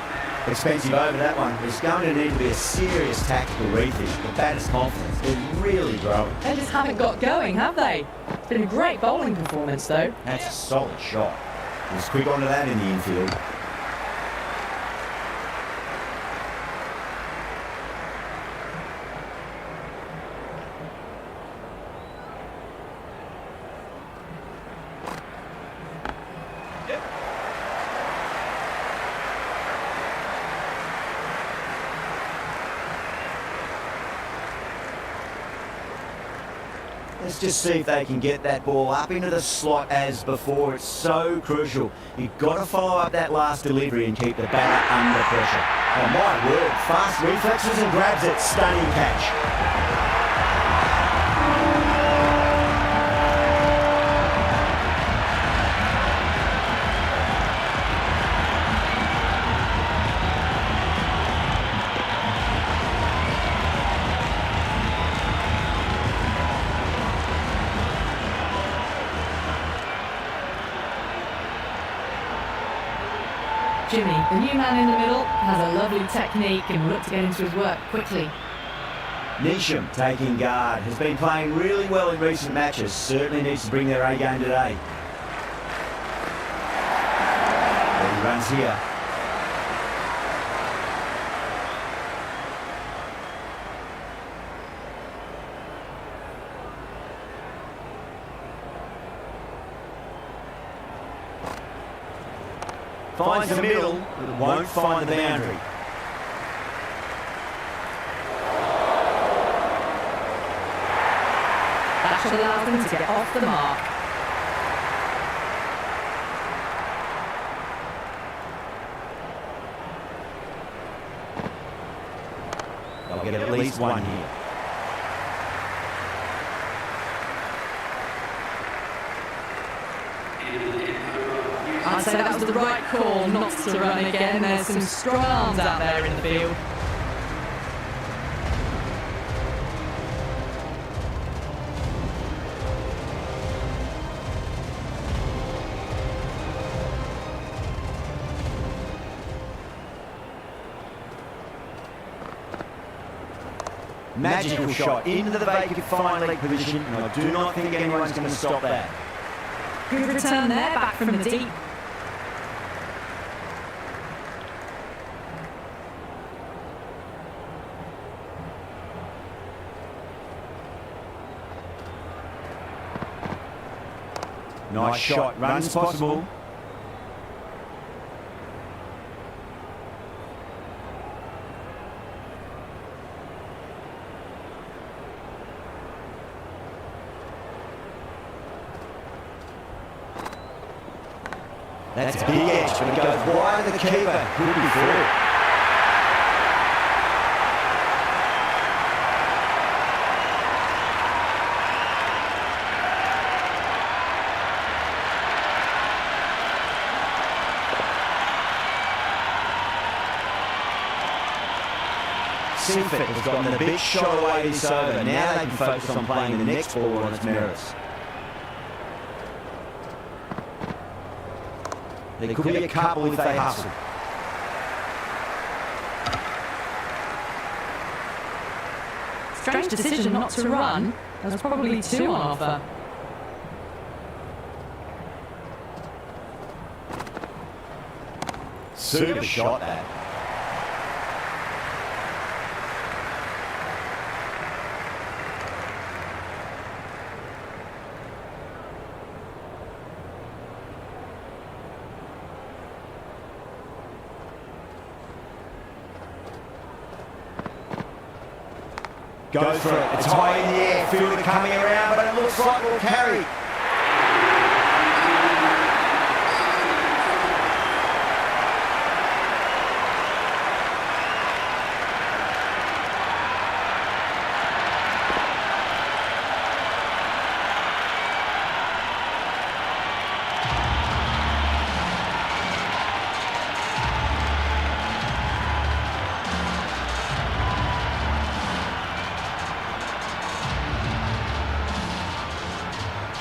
Expensive over that one. There's going to need to be a serious tactical rethink. The batter's confidence, they're really growing. They just haven't got going, have they? It's been a great bowling performance, though. That's a solid shot. He was quick onto that in the infield. Let's just see if they can get that ball up into the slot as before. It's so crucial. You've got to follow up that last delivery and keep the batter under pressure. Oh my word, fast reflexes and grabs it. Stunning catch. Jimmy, the new man in the middle, has a lovely technique and will look to get into his work quickly. Nisham taking guard, has been playing really well in recent matches, certainly needs to bring their A game today. There he runs here. Finds the middle, but won't find the boundary. That should allow them to get off the mark. They'll get at least one here. I'd say that was the right call not to run again. There's some strong arms out there in the field. Magical shot into the vacant fine leg position, and I do not think anyone's going to stop that. Good return there, back from the deep. Nice shot. Runs possible. That's a big edge, but it goes wide of the keeper. Could be full. Sinfet has gotten a bit shot away this over. Now they can focus on playing the next ball on its merits. There could be a couple if they hustle. Strange decision not to run. There was probably two on offer. Super shot that. Goes for it. It's high in the air. Fielder coming around, but it looks like we'll carry.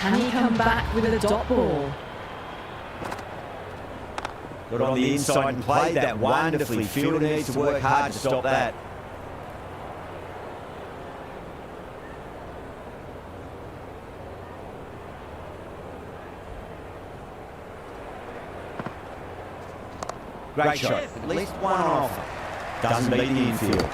Can he come back with a dot ball? Got on the inside and played that wonderfully. Fielder needs to work hard to stop that. Great shot. At least one on offer. Doesn't beat the infield.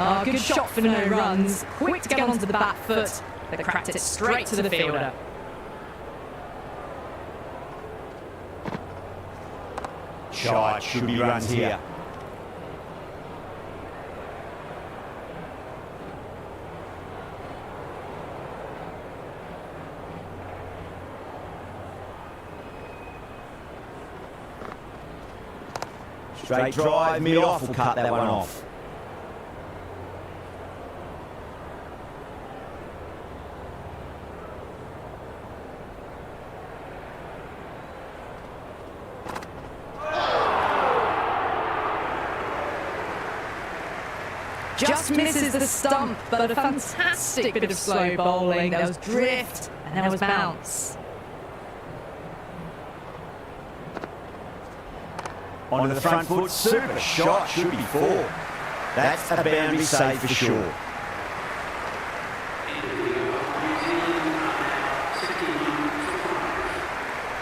Oh, good shot for no runs. Quick to get onto the back foot. They cracked it straight to the fielder. Shot. Should be runs here. Straight drive, mid-off will cut that one off. Just misses the stump, but a fantastic bit of slow bowling. There was drift and there was bounce. Onto the front foot, super shot, should be four. That's a boundary save for sure.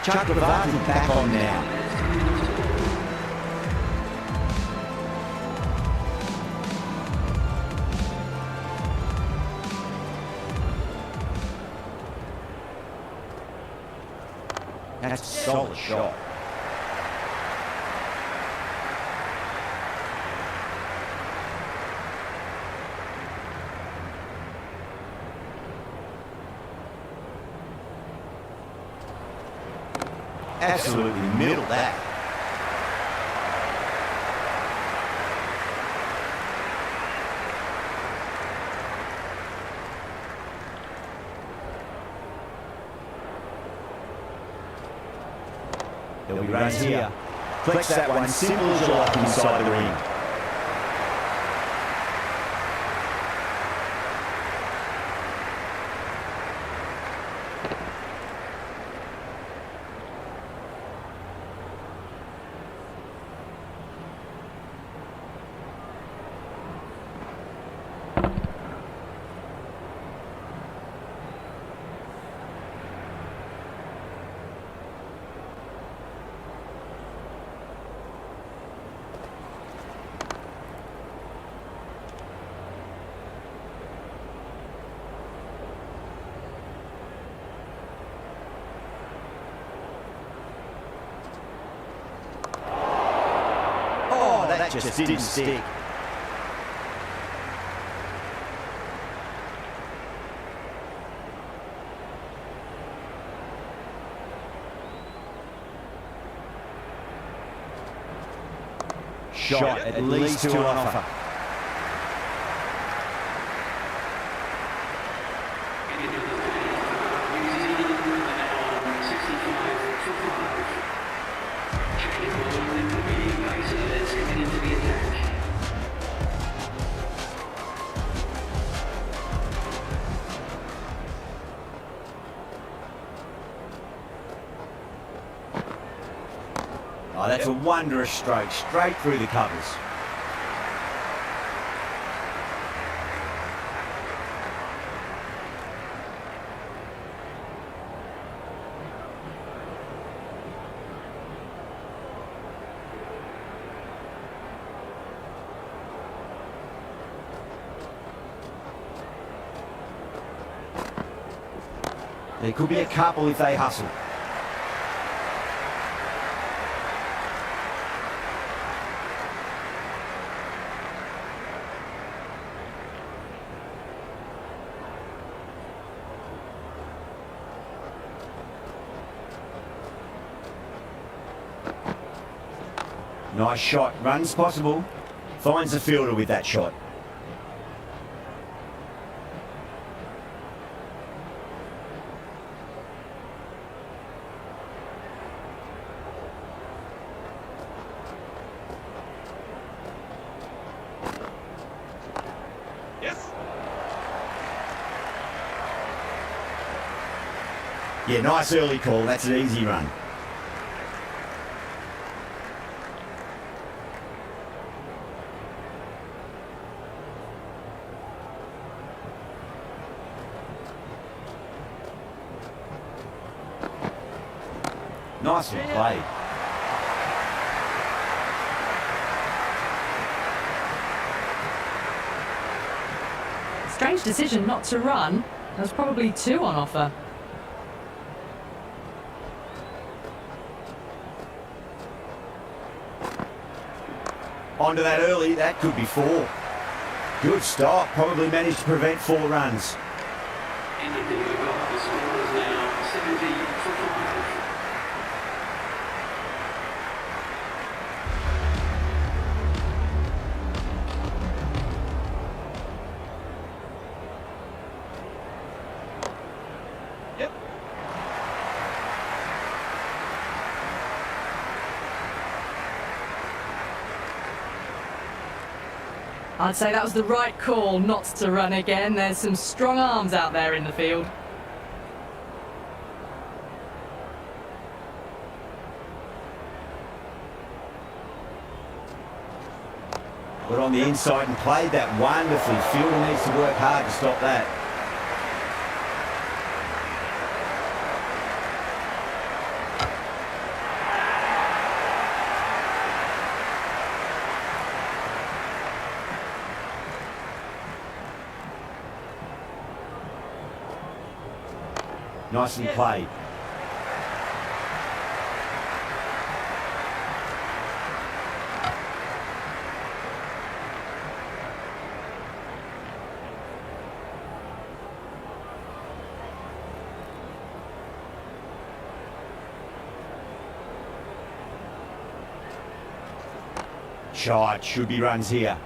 Chuck Levati back on now. That's a solid shot. Absolutely middle that. There'll be runs here. Flex that one, simple as you like inside the ring. that just didn't stick. Shot, at least two on offer. Oh, that's a wondrous stroke, straight through the covers. There could be a couple if they hustle. Nice shot, runs possible, finds the fielder with that shot. Yes. Yeah, nice early call, that's an easy run. Nicely played. Strange decision not to run. There's probably two on offer. Onto that early, that could be four. Good stop, probably managed to prevent 4 runs. End of the over. The score is now 70 for 5. Yep. I'd say that was the right call not to run again. There's some strong arms out there in the field. Got on the inside and played that wonderfully. Fielder needs to work hard to stop that. Nicely played. Shot, should be runs here.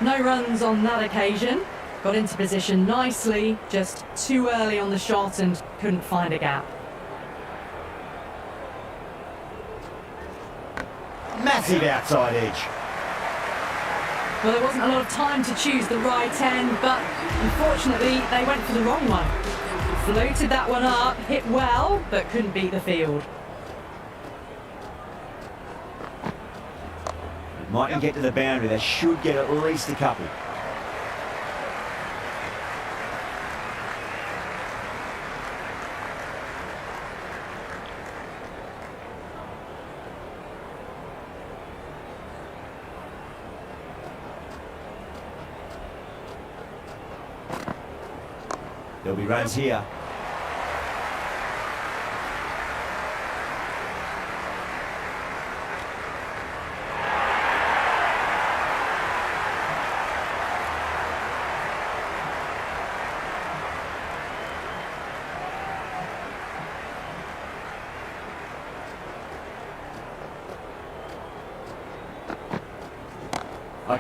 No runs on that occasion. Got into position nicely, just too early on the shot and couldn't find a gap. Massive outside edge. Well, there wasn't a lot of time to choose the right end, but unfortunately they went for the wrong one. Floated that one up, hit well, but couldn't beat the field. Mightn't get to the boundary, they should get at least a couple. There'll be runs here.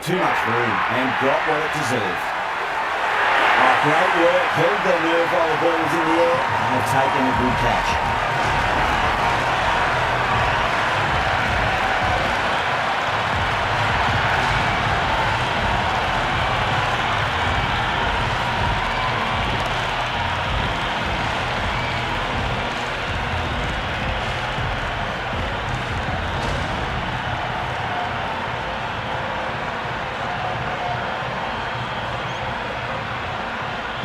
Too much room and got what it deserved. Great work, held their nerve while the ball was in the air and have taken a good catch.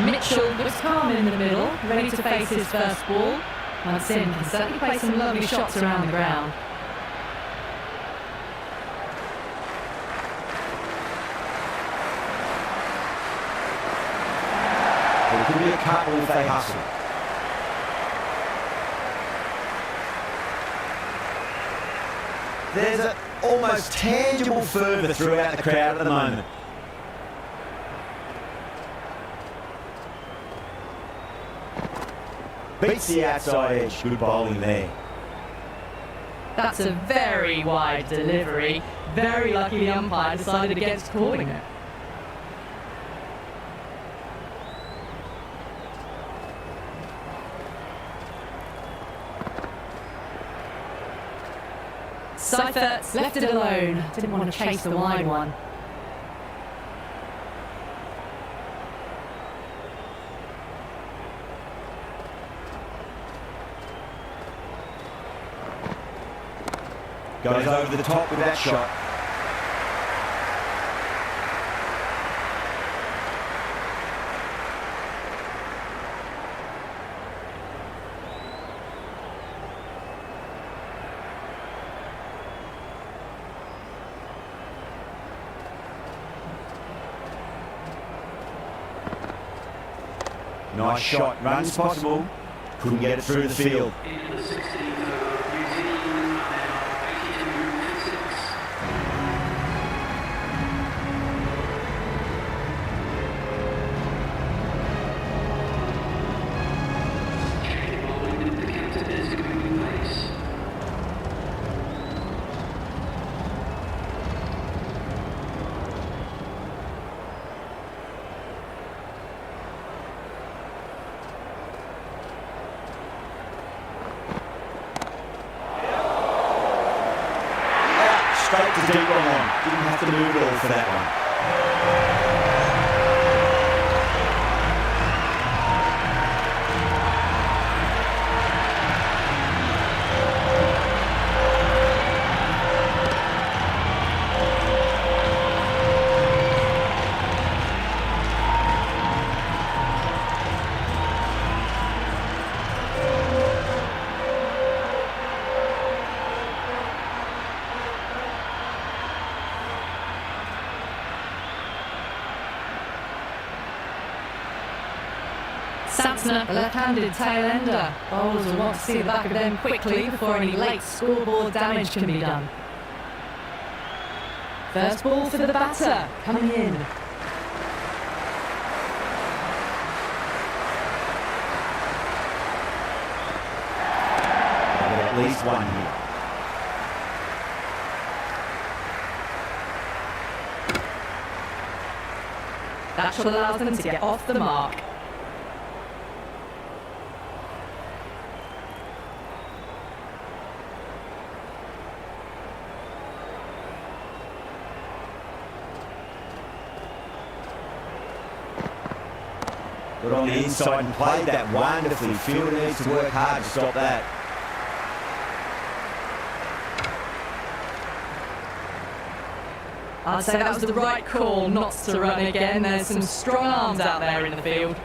Mitchell looks calm in the middle, ready to face his first ball. Once in, can certainly play some lovely shots around the ground. There could be a couple if they hustle. There's an almost tangible fervour throughout the crowd at the moment. Beats the outside edge. Good bowling there. That's a very wide delivery. Very lucky the umpire decided against calling it. Seifert left it alone. Didn't want to chase the wide one. Goes over the top with that shot. Nice shot, runs possible. Couldn't get it through the field. In the 16th over New Zealand, now 82 for 6. Bowling, the captain is going pace. Straight to deep on one. Didn't have to move at all for that one. Santner, a left-handed tail-ender. Bowlers will want to see the back of them quickly before any late scoreboard damage can be done. First ball for the batter, coming in. At least one here. That shot allows them to get off the mark. Got on the inside and played that wonderfully. Fielder needs to work hard to stop that. I'd say that was the right call not to run again. There's some strong arms out there in the field.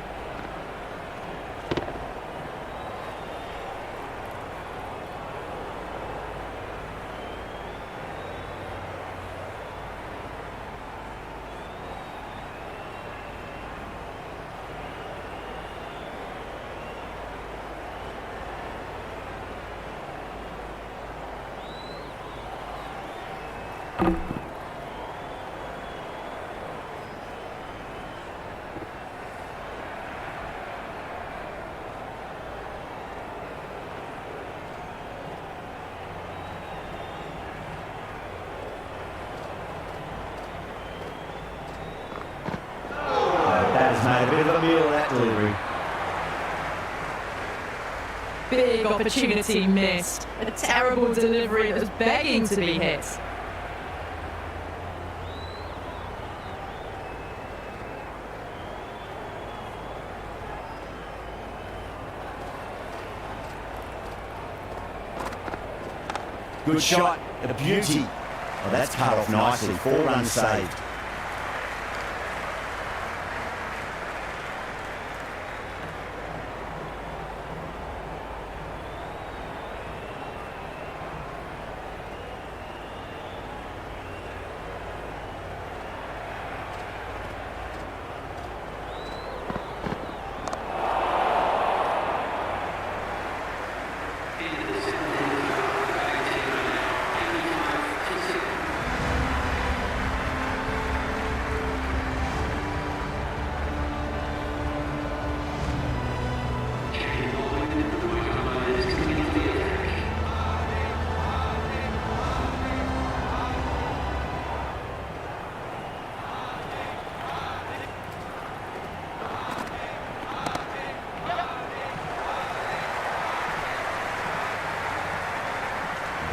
Made a bit of a meal of that delivery. Big opportunity missed. A terrible delivery that was begging to be hit. Good shot, a beauty. Oh, that's cut off nicely. 4 runs saved.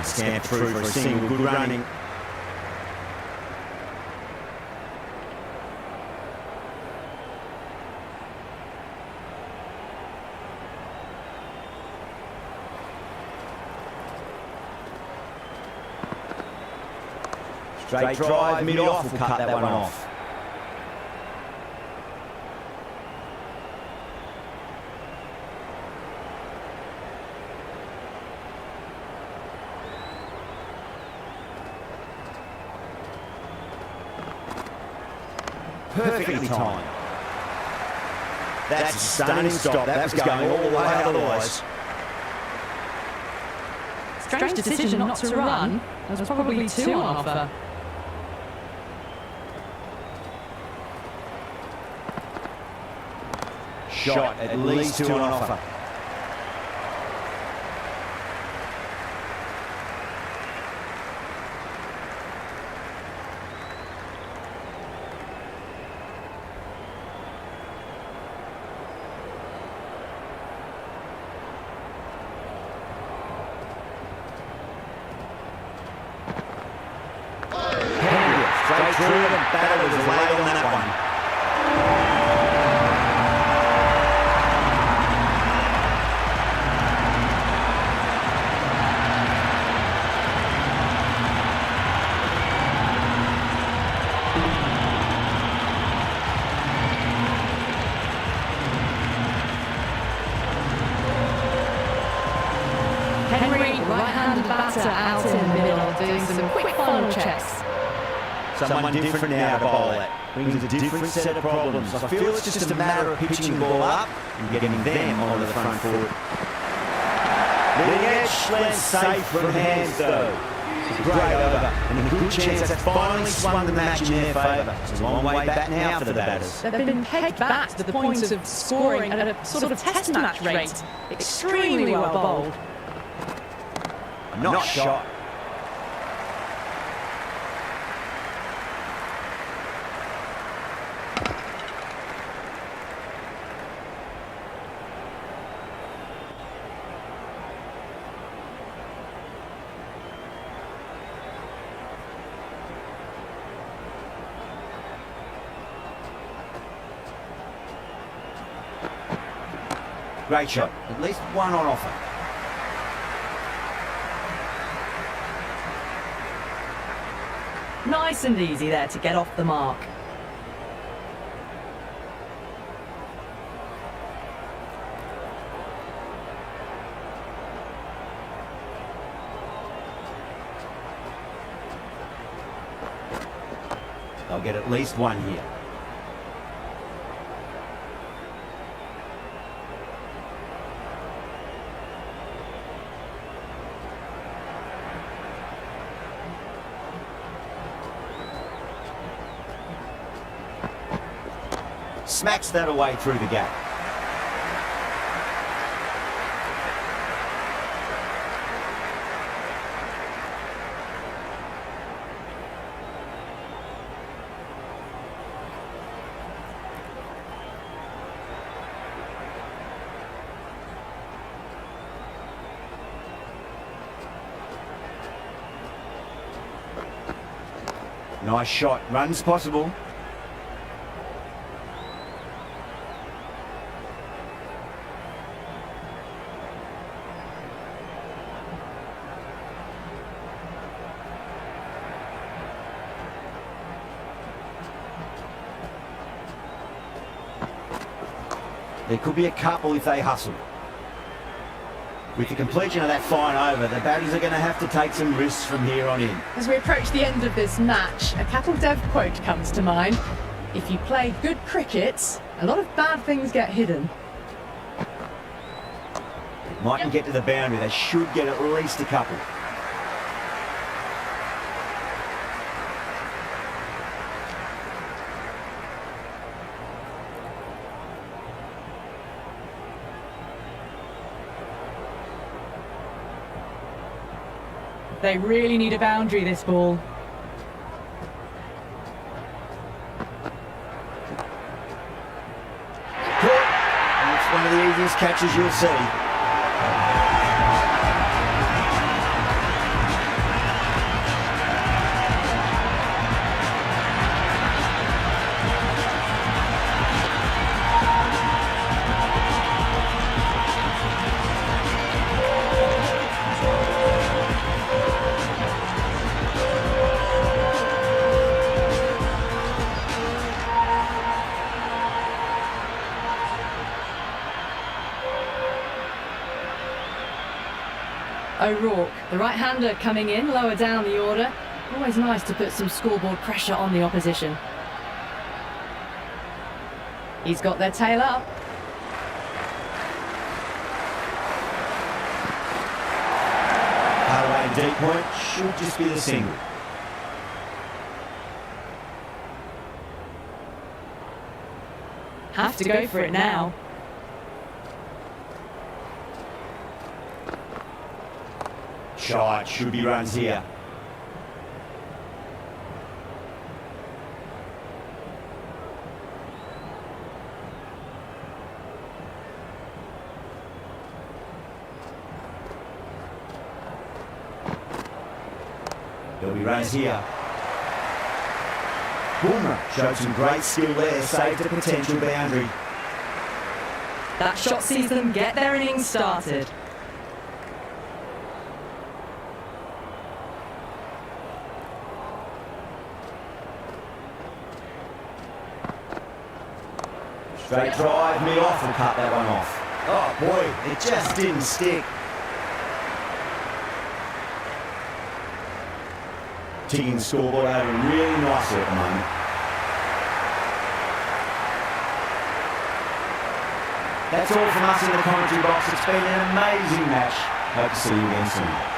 Stamp through for a single, good running. Straight drive, mid-off, will cut that one off. Perfectly timed. That's a stunning stop. That was going all the way otherwise. Strange decision not to run. There was probably 2 on offer. Shot, at least 2 on offer. Straight through, the batter was late on that one. Henry, right-handed batter out in the middle, doing some quick final checks. Someone different now to bowl it. Brings a different set of problems. I feel it's just a matter of pitching the ball up and getting them onto the front foot. The edge lands safe from hands though. It's a great over and a good chance that's finally swung the match in their favour. It's a long way back now for the batters. They've been pegged back to the point of scoring at a sort of test match rate. Extremely well bowled. Not shot. Great shot. At least 1 on offer. Nice and easy there to get off the mark. They'll get at least 1 here. Smacks that away through the gap. Nice shot, runs possible. There could be a couple if they hustle. With the completion of that fine over, the baddies are going to have to take some risks from here on in. As we approach the end of this match, a Cattle Dev quote comes to mind. If you play good cricket, a lot of bad things get hidden. Mightn't get to the boundary, they should get at least a couple. They really need a boundary, this ball. Caught. And it's one of the easiest catches you'll see. O'Rourke, the right-hander coming in, lower down the order. Always nice to put some scoreboard pressure on the opposition. He's got their tail up. Away deep point, should just be the single. Have to go for it now. Shot, should be runs here. There'll be runs here. Boomer showed some great skill there, saved a potential boundary. That shot sees them get their innings started. Straight drive, me off and cut that one off. Oh boy, it just didn't stick. Ticking scoreboard over really nicely at the moment. That's all from us in the commentary box. It's been an amazing match. Hope to see you again soon.